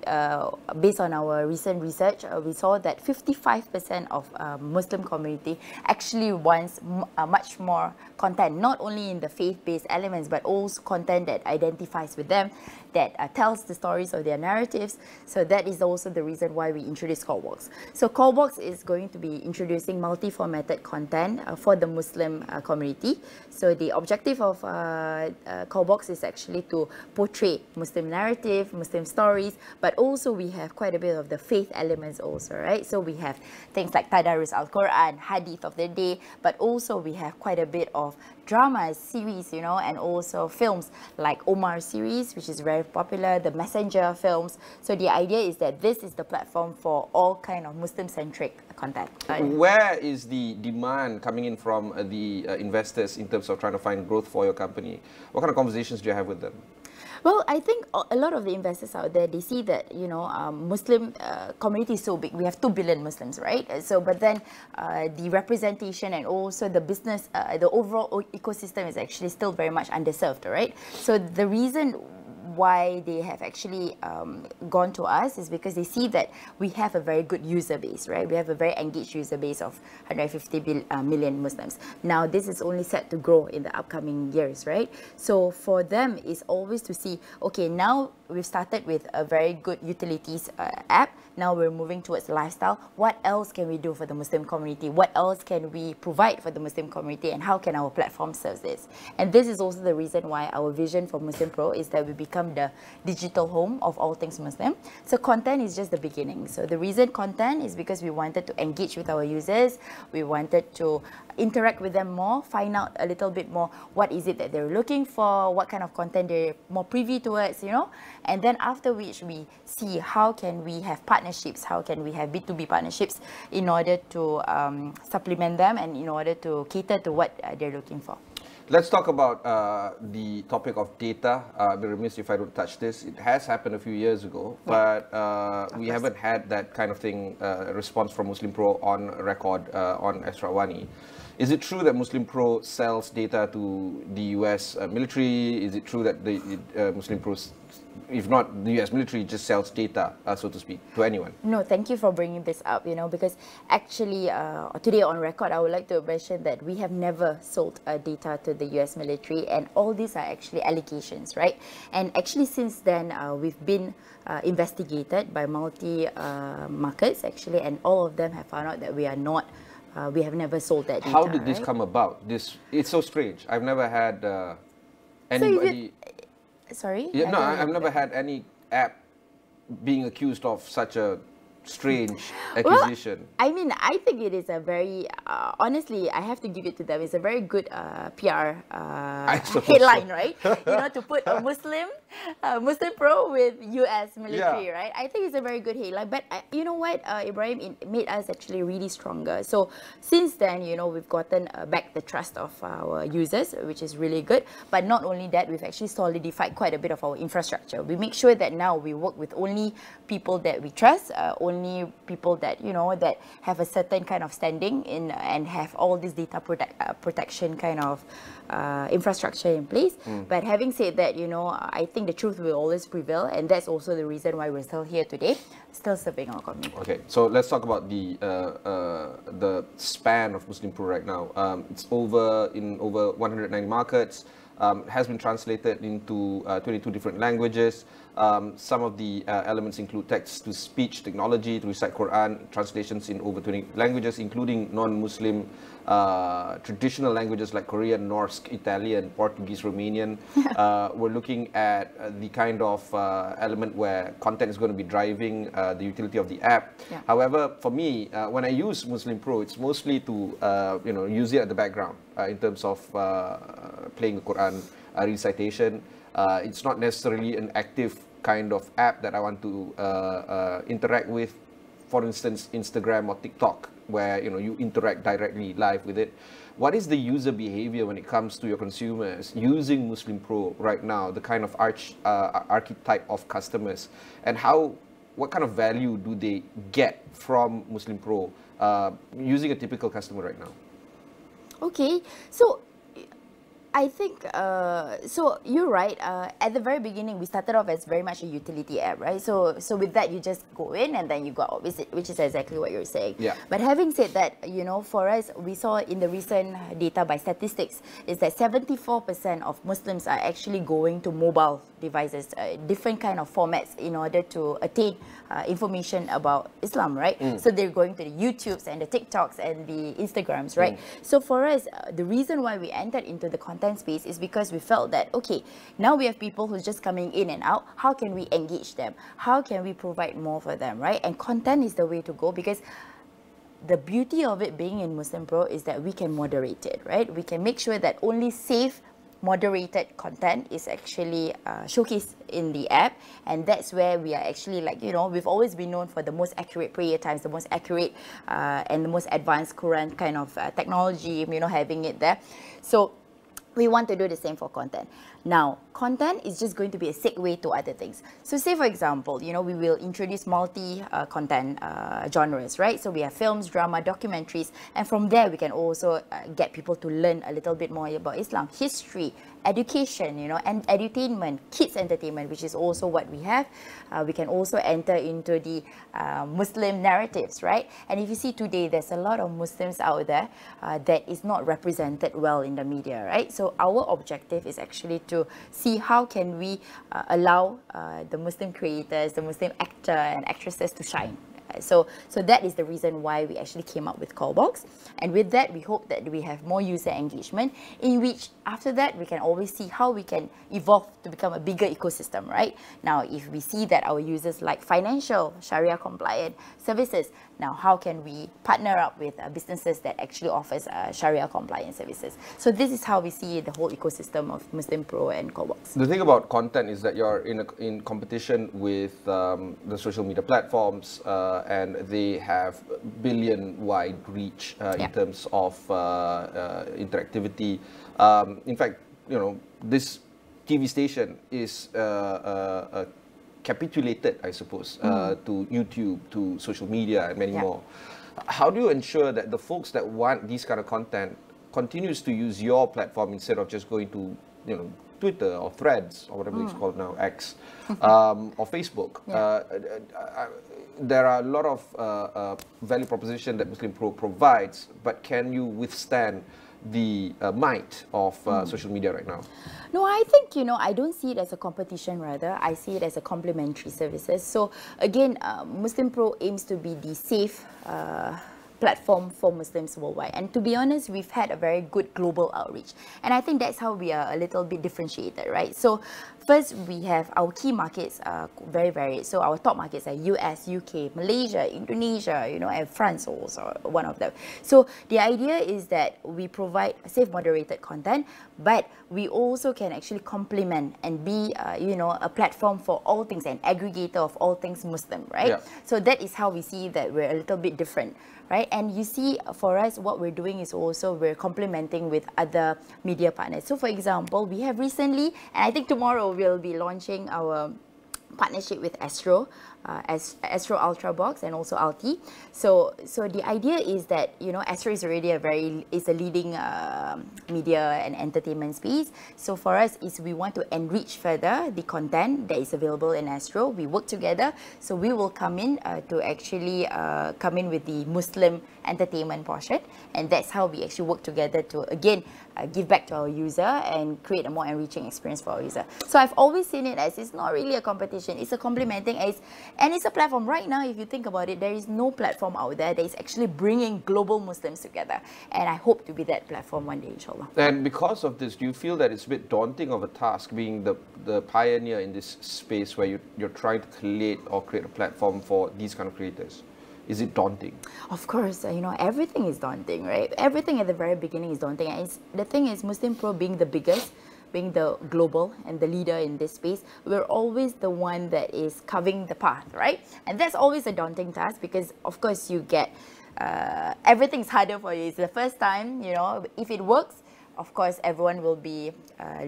based on our recent research, we saw that 55% of Muslim community actually wants much more content, not only in the faith-based elements, but also content that identifies with them, that tells the stories of their narratives. So that is also the reason why we introduced Qalbox. So Qalbox is going to be introducing multi-formatted content for the Muslim community. So the objective of Qalbox is actually to portray Muslim narrative, Muslim stories, but also we have quite a bit of the faith elements also, right? So we have things like Tadarus Al-Quran, Hadith of the Day, but also we have quite a bit of dramas, series, you know, and also films like Omar series, which is very popular, the Messenger films. So the idea is that this is the platform for all kind of Muslim-centric content. Where is the demand coming in from the investors in terms of trying to find growth for your company? What kind of conversations do you have with them? Well, I think a lot of the investors out there, they see that, you know, Muslim community is so big. We have 2 billion Muslims, right? So, but then the representation and also the business, the overall ecosystem is actually still very much underserved, right? So the reason why they have actually gone to us is because they see that we have a very good user base, right? We have a very engaged user base of 150 million Muslims. Now, this is only set to grow in the upcoming years, right? So for them, it's always to see, okay, now we've started with a very good utilities app. Now we're moving towards lifestyle. What else can we do for the Muslim community? What else can we provide for the Muslim community? And how can our platform serve this? And this is also the reason why our vision for Muslim Pro is that we become the digital home of all things Muslim. So content is just the beginning. So the reason content is because we wanted to engage with our users. We wanted to interact with them more, find out a little bit more what is it that they're looking for, what kind of content they're more privy towards, you know. And then after which we see how can we have partnerships, how can we have B2B partnerships in order to supplement them and in order to cater to what they're looking for. Let's talk about the topic of data. I'd be remiss if I don't touch this. It has happened a few years ago, but we haven't had that kind of thing, response from Muslim Pro on record on Astro AWANI. Is it true that Muslim Pro sells data to the US military? Is it true that the Muslim Pro, if not the US military, just sells data, so to speak, to anyone? No, thank you for bringing this up, because actually today on record, I would like to mention that we have never sold data to the US military, and all these are actually allegations, right? And actually since then, we've been investigated by multi-markets actually, and all of them have found out that we are not we have never sold that data. How did this come about? It's so strange. I've never had anybody... Sorry? Yeah, no, I've never had any app being accused of such a strange accusation. Well, I mean, I think it is a very, honestly, I have to give it to them. It's a very good PR headline, right? To put a Muslim Pro with US military, right? I think it's a very good headline. But you know what, Ibrahim, it made us actually really stronger. So since then, we've gotten back the trust of our users, which is really good. But not only that, we've actually solidified quite a bit of our infrastructure. We make sure that now we work with only people that we trust, only people that that have a certain kind of standing in and have all this data protection kind of infrastructure in place. But having said that, I think the truth will always prevail, and that's also the reason why we're still here today, still serving our community. Okay, so let's talk about the span of Muslim Pro right now. It's in over 190 markets. Has been translated into 22 different languages. Some of the elements include text-to-speech technology to recite Quran, translations in over 20 languages, including non-Muslim traditional languages like Korean, Norse, Italian, Portuguese, Romanian. We're looking at the kind of element where content is going to be driving the utility of the app. Yeah. However, for me, when I use Muslim Pro, it's mostly to use it at the background in terms of playing the Quran recitation. It's not necessarily an active kind of app that I want to interact with. For instance, Instagram or TikTok, where you interact directly live with it. What is the user behavior when it comes to your consumers using Muslim Pro right now? The kind of archetype of customers, and what kind of value do they get from Muslim Pro using a typical customer right now? Okay, so I think, so you're right. At the very beginning, we started off as very much a utility app, right? So with that, you just go in and then you go out, which is exactly what you're saying. Yeah. But having said that, for us, we saw in the recent data by statistics, is that 74% of Muslims are actually going to mobile devices, different kind of formats in order to attain information about Islam, right? So they're going to the YouTubes and the TikToks and the Instagrams, right? So for us, the reason why we entered into the content space is because we felt that, okay, now we have people who's just coming in and out. How can we engage them? How can we provide more for them, right? And content is the way to go, because the beauty of it being in Muslim Pro is that we can moderate it, right? We can make sure that only safe, moderated content is actually showcased in the app, and that's where we are actually we've always been known for the most accurate prayer times, the most accurate and the most advanced Quran kind of technology, having it there. So we want to do the same for content. Now, content is just going to be a segue to other things. So say, for example, we will introduce multi-content genres, right? So we have films, drama, documentaries, and from there we can also get people to learn a little bit more about Islam, history, education, and edutainment, kids entertainment, which is also what we have. We can also enter into the Muslim narratives, right? And if you see today, there's a lot of Muslims out there that is not represented well in the media, right? So our objective is actually to see how can we allow the Muslim creators, the Muslim actor and actresses to shine. So that is the reason why we actually came up with Qalbox. And with that, we hope that we have more user engagement, in which after that, we can always see how we can evolve to become a bigger ecosystem, right? Now, if we see that our users like financial, Sharia compliant services, now how can we partner up with businesses that actually offers Sharia compliant services? So this is how we see the whole ecosystem of Muslim Pro and Qalbox. The thing about content is that you're in competition with the social media platforms, and they have billion-wide reach in terms of interactivity. In fact, you know, this TV station is capitulated, I suppose, to YouTube, to social media, and many more. How do you ensure that the folks that want these kind of content continues to use your platform instead of just going to, you know, Twitter or Threads or whatever it's called now, X, or Facebook? There are a lot of value proposition that Muslim Pro provides, but can you withstand the might of social media right now? No, I think, you know, I don't see it as a competition, rather. I see it as a complementary services. So again, Muslim Pro aims to be the safe platform for Muslims worldwide. And to be honest, we've had a very good global outreach. And I think that's how we are a little bit differentiated, right? So first, we have our key markets are very varied. So our top markets are US, UK, Malaysia, Indonesia, you know, and France also one of them. So the idea is that we provide safe, moderated content, but we also can actually complement and be, you know, a platform for all things, an aggregator of all things Muslim, right? So that is how we see that we're a little bit different, right? And you see, for us, what we're doing is also we're complementing with other media partners. So for example, we have recently, and I think tomorrow we'll be launching our partnership with Astro, Astro Ultra Box, and also Alti. So the idea is that, you know, Astro is already a leading media and entertainment space. So for us, is we want to enrich further the content that is available in Astro. We work together, so we will come in to actually come in with the Muslim entertainment portion, and that's how we actually work together to again give back to our user and create a more enriching experience for our user. So I've always seen it as it's not really a competition, it's a complementing, and it's a platform. Right now, if you think about it, there is no platform out there that is actually bringing global Muslims together, and I hope to be that platform one day, inshallah. And because of this, do you feel that it's a bit daunting of a task being the pioneer in this space where you're trying to create a platform for these kind of creators? Is it daunting? Of course, you know, everything is daunting, right? Everything at the very beginning is daunting. And the thing is, Muslim Pro being the biggest, being the global and the leader in this space, we're always the one that is carving the path, right? And that's always a daunting task because, of course, you get, everything's harder for you. It's the first time, you know, if it works, of course, everyone will be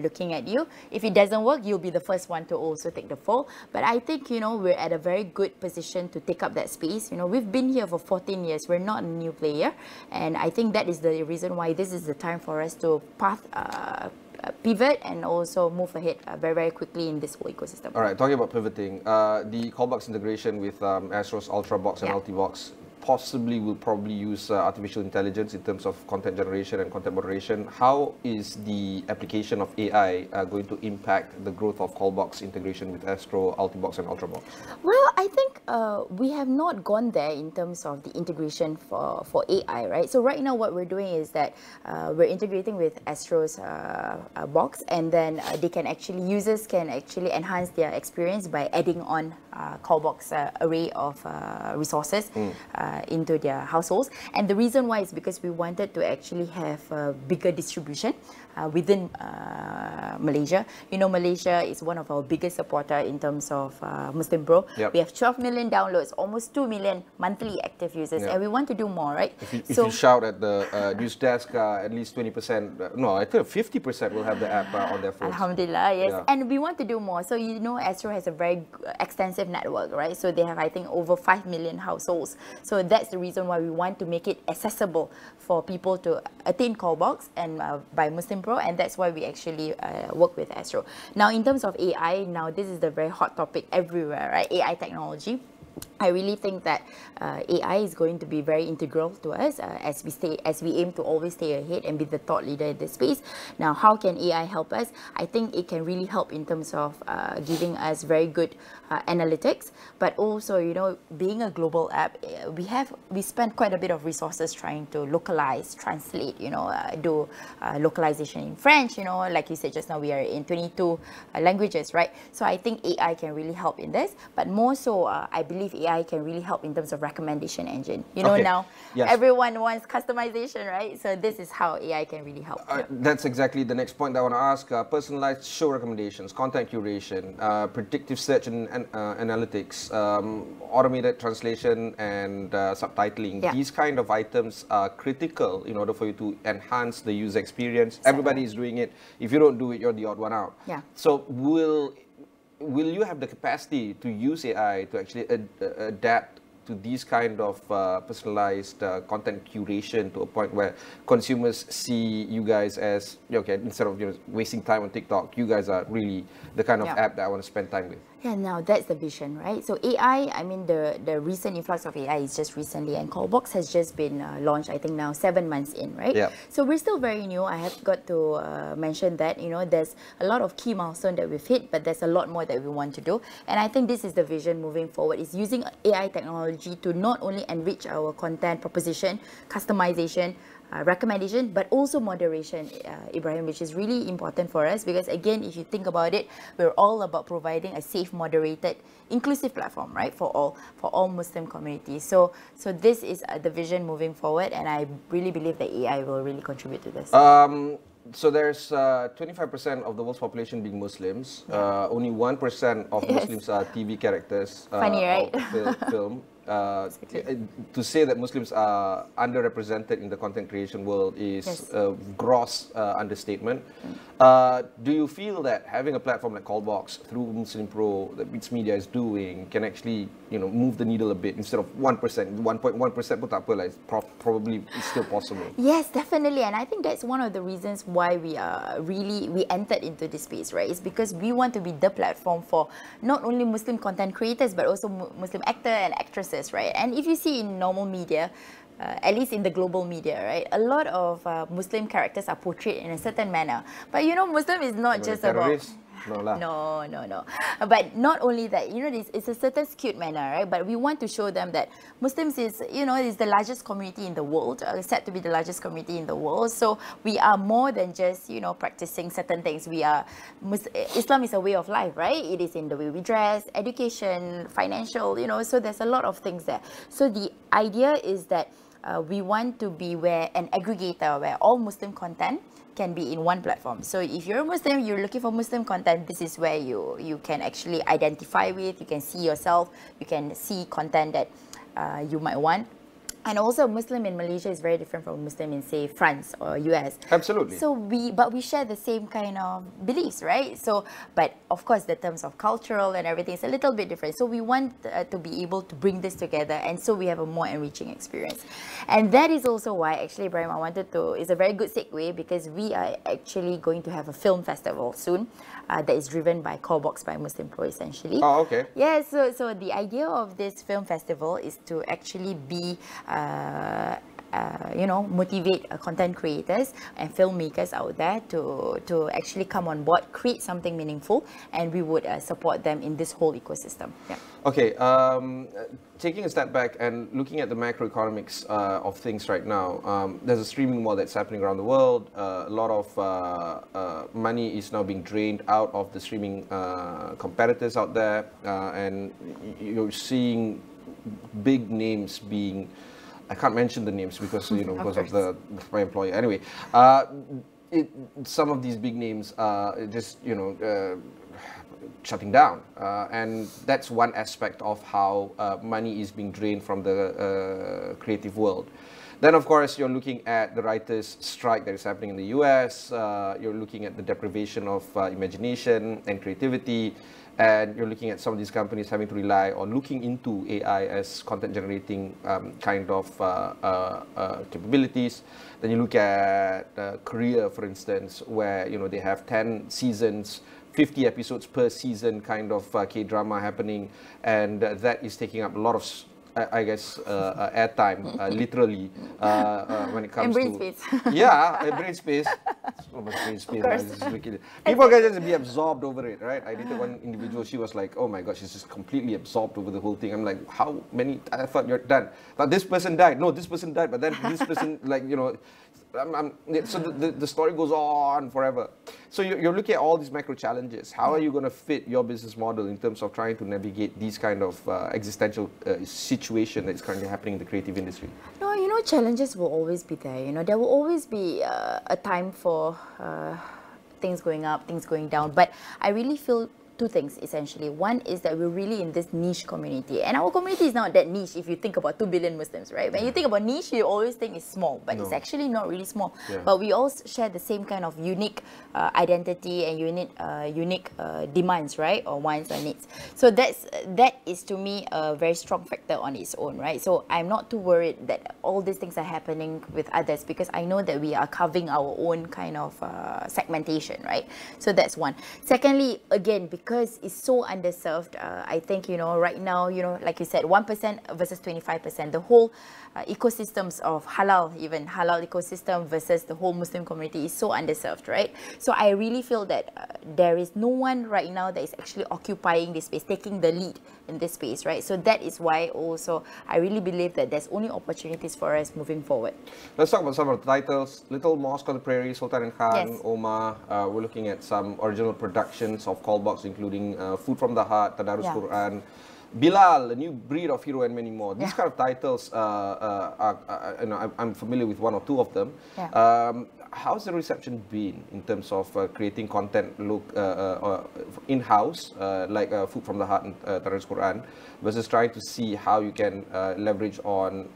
looking at you. If it doesn't work, you'll be the first one to also take the fall. But I think, you know, we're at a very good position to take up that space. You know, we've been here for 14 years. We're not a new player. And I think that is the reason why this is the time for us to pivot and also move ahead very, very quickly in this whole ecosystem. All right, talking about pivoting, the Qalbox integration with Astro's Ultra Box and Ulti Box will probably use artificial intelligence in terms of content generation and content moderation. How is the application of AI going to impact the growth of Qalbox integration with Astro, Ultibox and Ultrabox? Well, I think we have not gone there in terms of the integration for AI, right? So right now what we're doing is that we're integrating with Astro's box, and then users can actually enhance their experience by adding on Qalbox array of resources into their households. And the reason why is because we wanted to actually have a bigger distribution within Malaysia. You know, Malaysia is one of our biggest supporter in terms of Muslim Pro. We have 12 million downloads, almost 2 million monthly active users, and we want to do more, right? If you shout at the news desk, at least 20%, no, I think 50% will have the app on their phones. Alhamdulillah, yes. And we want to do more. So, you know, Astro has a very extensive network, right? So they have, I think, over 5 million households. So that's the reason why we want to make it accessible for people to attain Qalbox and by Muslim Pro, and that's why we actually work with Astro. Now, in terms of AI, now this is the very hot topic everywhere, right? AI technology. I really think that AI is going to be very integral to us as we aim to always stay ahead and be the thought leader in this space. Now, how can AI help us? I think it can really help in terms of giving us very good analytics, but also, you know, being a global app, we spend quite a bit of resources trying to localize, translate, you know, do localization in French, you know, like you said just now, we are in 22 languages, right? So I think AI can really help in this, but more so, I believe believe AI can really help in terms of recommendation engine. You know, now everyone wants customization, right? So this is how AI can really help. That's exactly the next point I want to ask. Personalized show recommendations, content curation, predictive search and analytics, automated translation and subtitling. These kind of items are critical in order for you to enhance the user experience. Everybody is doing it. If you don't do it, you're the odd one out. So will you have the capacity to use AI to actually adapt to these kind of personalized content curation to a point where consumers see you guys as, okay, instead of wasting time on TikTok, you guys are really the kind of app that I want to spend time with? Yeah, now that's the vision, right? So AI, I mean, the recent influx of AI is just recently, and Qalbox has just been launched, I think now 7 months in, right? Yeah. So we're still very new. I have got to mention that, you know, there's a lot of key milestones that we've hit, but there's a lot more that we want to do. And I think this is the vision moving forward, is using AI technology to not only enrich our content proposition, customization, recommendation, but also moderation, Ibrahim, which is really important for us, because again, if you think about it, we're all about providing a safe, moderated, inclusive platform, right, for all Muslim communities. So this is the vision moving forward, and I really believe that AI will really contribute to this. So there's 25% of the world's population being Muslims. Only 1% of Muslims are TV characters. Funny, right? Of film. To say that Muslims are underrepresented in the content creation world is a gross understatement. Do you feel that having a platform like Qalbox through Muslim Pro that Beats Media is doing can actually, you know, move the needle a bit instead of 1%, 1.1% pun tak apa lah, it's probably still possible? Yes, definitely, and I think that's one of the reasons why we entered into this space, right? It's because we want to be the platform for not only Muslim content creators but also Muslim actor and actresses, right? And if you see in normal media, at least in the global media, right, a lot of Muslim characters are portrayed in a certain manner. But you know, Muslim is not just about... No. But not only that, you know, it's a certain skewed manner, right? But we want to show them that Muslims is, you know, is the largest community in the world, said to be the largest community in the world. So we are more than just, you know, practicing certain things. Islam is a way of life, right? It is in the way we dress, education, financial, you know, so there's a lot of things there. So the idea is that we want to be an aggregator where all Muslim content can be in one platform. So if you're a Muslim, you're looking for Muslim content, this is where you can actually identify with, you can see yourself, you can see content that you might want. And also, Muslim in Malaysia is very different from Muslim in, say, France or US. Absolutely. So but we share the same kind of beliefs, right? So, but of course, the terms of cultural and everything is a little bit different. So we want to be able to bring this together, and so we have a more enriching experience. And that is also why, actually, Ibrahim, I wanted to, it's a very good segue, because we are actually going to have a film festival soon that is driven by Qalbox, by Muslim Pro, essentially. Oh, okay. Yeah, so the idea of this film festival is to actually be you know, motivate content creators and filmmakers out there to actually come on board, create something meaningful, and we would support them in this whole ecosystem. Yeah. Okay, taking a step back and looking at the macroeconomics of things right now, there's a streaming war that's happening around the world. A lot of money is now being drained out of the streaming competitors out there, and you're seeing big names being, I can't mention the names because, you know, because of my employer. Anyway, some of these big names are just, you know, shutting down, and that's one aspect of how money is being drained from the creative world. Then, of course, you're looking at the writers' strike that is happening in the US. You're looking at the deprivation of imagination and creativity. And you're looking at some of these companies having to rely on looking into AI as content generating kind of capabilities. Then you look at Korea, for instance, where, you know, they have 10 seasons, 50 episodes per season kind of K-drama happening, and that is taking up a lot of, I guess, airtime, literally, when it comes brain to... space. Yeah, brain space. So much green space. This is ridiculous. People can just be absorbed over it, right? I dated one individual, she was like, oh my God, she's just completely absorbed over the whole thing. I'm like, how many, I thought you're done. But this person died. No, this person died, but then this person, like, you know, so the story goes on forever. So you're looking at all these micro challenges. How are you going to fit your business model in terms of trying to navigate these kind of existential situation that is currently happening in the creative industry? No, you know, challenges will always be there. You know, there will always be a time for things going up, things going down. But I really feel two things essentially. One is that we're really in this niche community, and our community is not that niche if you think about 2 billion Muslims, right? When you think about niche, you always think it's small, but it's actually not really small. But we all share the same kind of unique identity and unique demands, right? Or wants or needs. So that is to me a very strong factor on its own, right? So I'm not too worried that all these things are happening with others, because I know that we are carving our own kind of segmentation, right? So that's one. Secondly, again, because it's so underserved, I think, you know, right now, you know, like you said, 1% versus 25%, the whole ecosystems of halal, even halal ecosystem versus the whole Muslim community is so underserved, right? So I really feel that there is no one right now that is actually occupying this space, taking the lead in this space, right? So that is why also I really believe that there's only opportunities for us moving forward. Let's talk about some of the titles. Little Mosque on the Prairie, Sultan and Khan, Omar. We're looking at some original productions of Qalbox, including Food from the Heart, Tadarus Quran, Bilal, A New Breed of Hero, and many more. These kind of titles, you know, I'm familiar with one or two of them. How's the reception been in terms of creating content in-house, like Food from the Heart and Tadarus Quran, versus trying to see how you can leverage on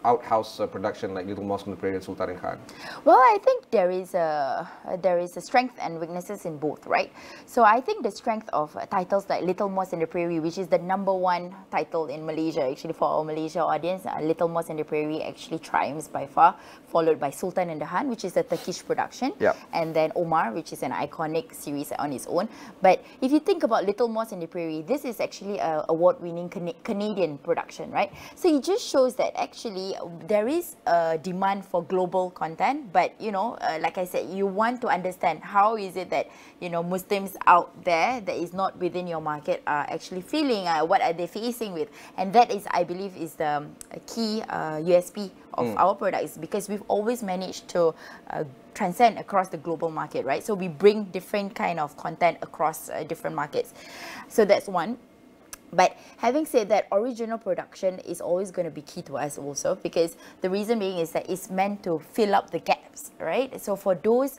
outhouse production like Little Mosque on the Prairie and Sultan and Khan? Well, I think there is a strength and weaknesses in both, right? So I think the strength of titles like Little Mosque on the Prairie, which is the #1 title in Malaysia, actually for our Malaysia audience, Little Mosque on the Prairie actually triumphs by far, followed by Sultan and the Han, which is a Turkish production, and then Omar, which is an iconic series on its own. But if you think about Little Mosque on the Prairie, this is actually an award-winning Canadian production, right? So it just shows that actually there is a demand for global content, but you know, like I said, you want to understand how is it that, you know, Muslims out there that is not within your market are actually feeling, what are they facing with, and that is, I believe, is the key USP of our products, because we've always managed to transcend across the global market, right? So we bring different kind of content across different markets. So that's one. But having said that, original production is always going to be key to us also, because the reason being is that it's meant to fill up the gaps, right? So for those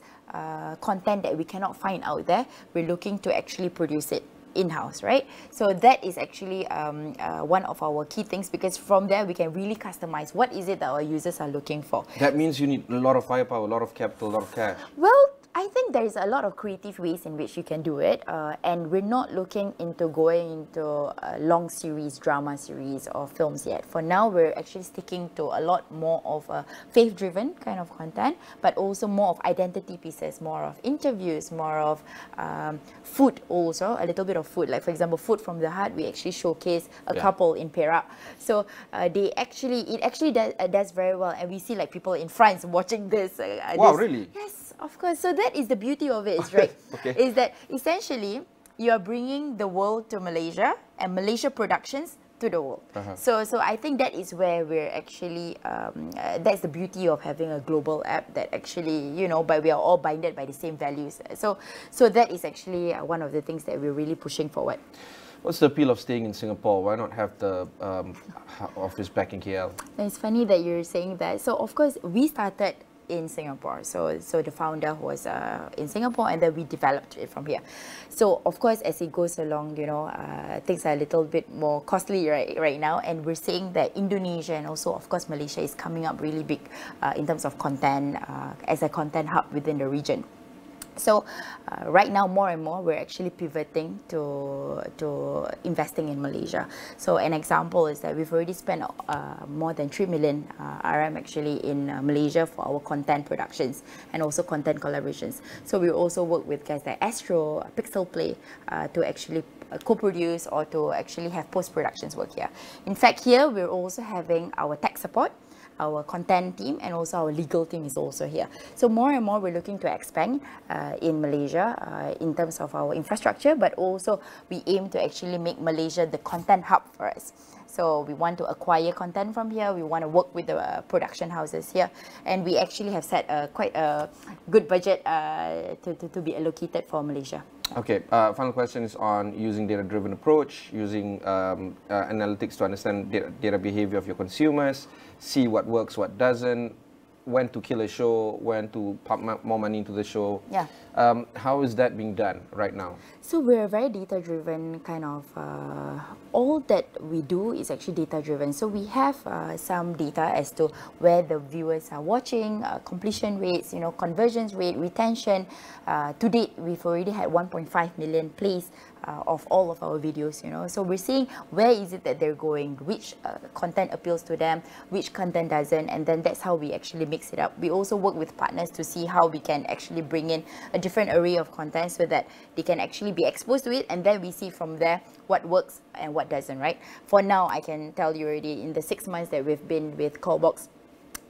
content that we cannot find out there, we're looking to actually produce it in-house, right? So that is actually one of our key things, because from there we can really customize what is it that our users are looking for. That means you need a lot of firepower, a lot of capital, a lot of cash. Well, I think there is a lot of creative ways in which you can do it, and we're not looking into going into long series, drama series or films yet. For now, we're actually sticking to a lot more of a faith-driven kind of content, but also more of identity pieces, more of interviews, more of food also, a little bit of food. Like for example, Food from the Heart, we actually showcase a couple in Perak. So it actually does very well, and we see like people in France watching this. Wow, really? Yes. Of course, so that is the beauty of it, right? Is that essentially you are bringing the world to Malaysia and Malaysia productions to the world. So I think that is where we're actually, that's the beauty of having a global app that actually, you know, but we are all binded by the same values. So that is actually one of the things that we're really pushing forward. What's the appeal of staying in Singapore? Why not have the office back in KL? It's funny that you're saying that. So of course, we started in Singapore. So the founder was in Singapore, and then we developed it from here. So of course, as it goes along, you know, things are a little bit more costly right now, and we're seeing that Indonesia and also of course Malaysia is coming up really big in terms of content as a content hub within the region. So right now, more and more, we're actually pivoting to investing in Malaysia. So an example is that we've already spent more than 3 million RM actually in Malaysia for our content productions and also content collaborations. So we also work with guys like Astro, Pixel Play to actually co-produce or to actually have post-productions work here. In fact, here we're also having our tech support. our content team, and also our legal team is also here. So more and more we're looking to expand in Malaysia in terms of our infrastructure, but also we aim to actually make Malaysia the content hub for us. So we want to acquire content from here. We want to work with the production houses here, and we actually have set quite a good budget to be allocated for Malaysia. Okay, final question is on using data-driven approach, using analytics to understand data behavior of your consumers, see what works, what doesn't, when to kill a show, when to pump more money into the show. Yeah. How is that being done right now? So we're very data-driven kind of, all that we do is actually data-driven. So we have some data as to where the viewers are watching, completion rates, conversions rate, retention. To date, we've already had 1.5 million plays of all of our videos, So we're seeing where is it that they're going, which content appeals to them, which content doesn't, and then that's how we actually mix it up. We also work with partners to see how we can actually bring in a different array of content so that they can actually be exposed to it, and then we see from there what works and what doesn't, right? For now, I can tell you already, in the 6 months that we've been with Qalbox,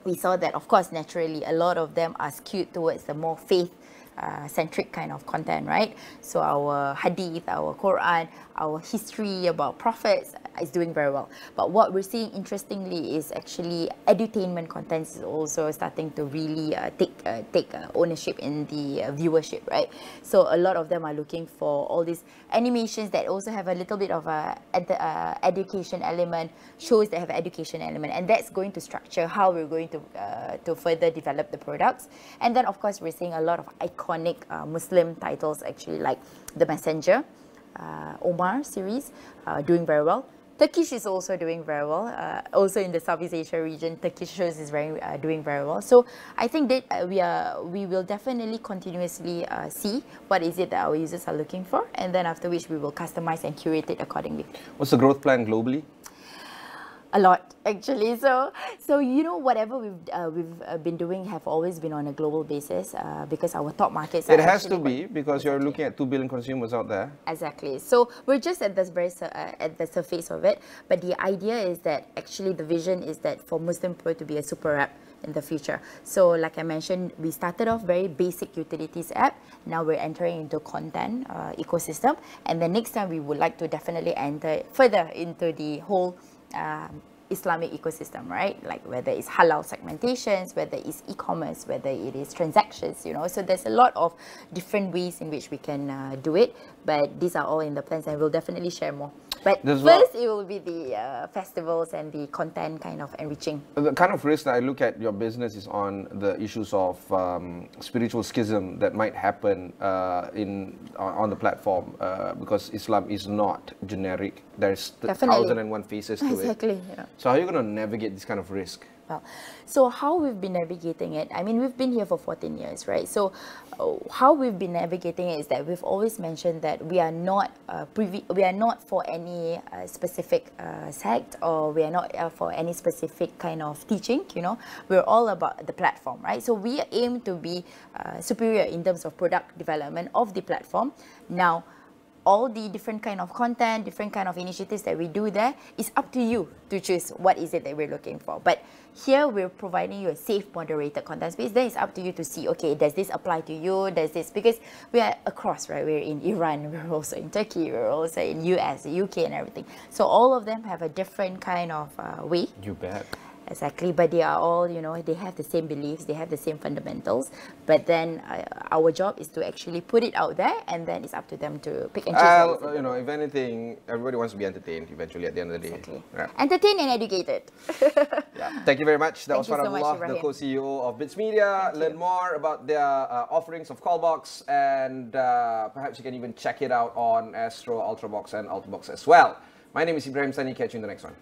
we saw that, of course, naturally, a lot of them are skewed towards the more faith-centric kind of content, right? So our hadith, our Quran, our history about prophets is doing very well. But what we're seeing, interestingly, is actually edutainment content is also starting to really take ownership in the viewership, right? So a lot of them are looking for all these animations that also have a little bit of a education element, shows that have an education element, and that's going to structure how we're going to further develop the products. And then, of course, we're seeing a lot of iconic Muslim titles, actually, like The Messenger, Omar series, doing very well. Turkish is also doing very well. Also in the Southeast Asia region, Turkish shows is doing very well. So I think that we will definitely continuously see what is it that our users are looking for, and then after which we will customize and curate it accordingly. What's the growth plan globally? A lot, actually. So whatever we've been doing have always been on a global basis because our top markets. It has to be, because you're looking at 2 billion consumers out there. Exactly. So we're just at this at the surface of it, but the idea is that actually the vision is that for Muslim Pro to be a super app in the future. So like I mentioned, we started off very basic utilities app. Now we're entering into content ecosystem, and then next time we would like to definitely enter further into the whole Islamic ecosystem, right? Like whether it's halal segmentations, whether it's e-commerce, whether it is transactions, So there's a lot of different ways in which we can do it, but these are all in the plans, and we'll definitely share more. But first, it will be the festivals and the content kind of enriching. The kind of risk that I look at your business is on the issues of spiritual schism that might happen on the platform because Islam is not generic. There's 1,001 faces to it. Exactly. Yeah. So how are you going to navigate this kind of risk? Well, so how we've been navigating it, I mean, we've been here for 14 years, right? So how we've been navigating it is that we've always mentioned that we are not for any specific sect, or we are not for any specific kind of teaching, We're all about the platform, right? So we aim to be superior in terms of product development of the platform. Now, all the different kind of content, different kind of initiatives that we do there, is up to you to choose what is it that we're looking for. But here we're providing you a safe, moderated content space. Then it's up to you to see, okay, does this apply to you? Does this, because we are across, right? We're in Iran, we're also in Turkey, we're also in US, the UK and everything. So all of them have a different kind of way. You bet. Exactly, but they are all, they have the same beliefs, they have the same fundamentals. But then our job is to actually put it out there, and then it's up to them to pick and choose. If anything, everybody wants to be entertained eventually at the end of the day. Exactly. Yeah. Entertained and educated. Yeah. Thank you very much. That was Thank you so Farah, much, the co-CEO of Bits Media. Learn more about their offerings of Qalbox, and perhaps you can even check it out on Astro, Ultrabox and Ultrabox as well. My name is Ibrahim. Sani. Catch you in the next one.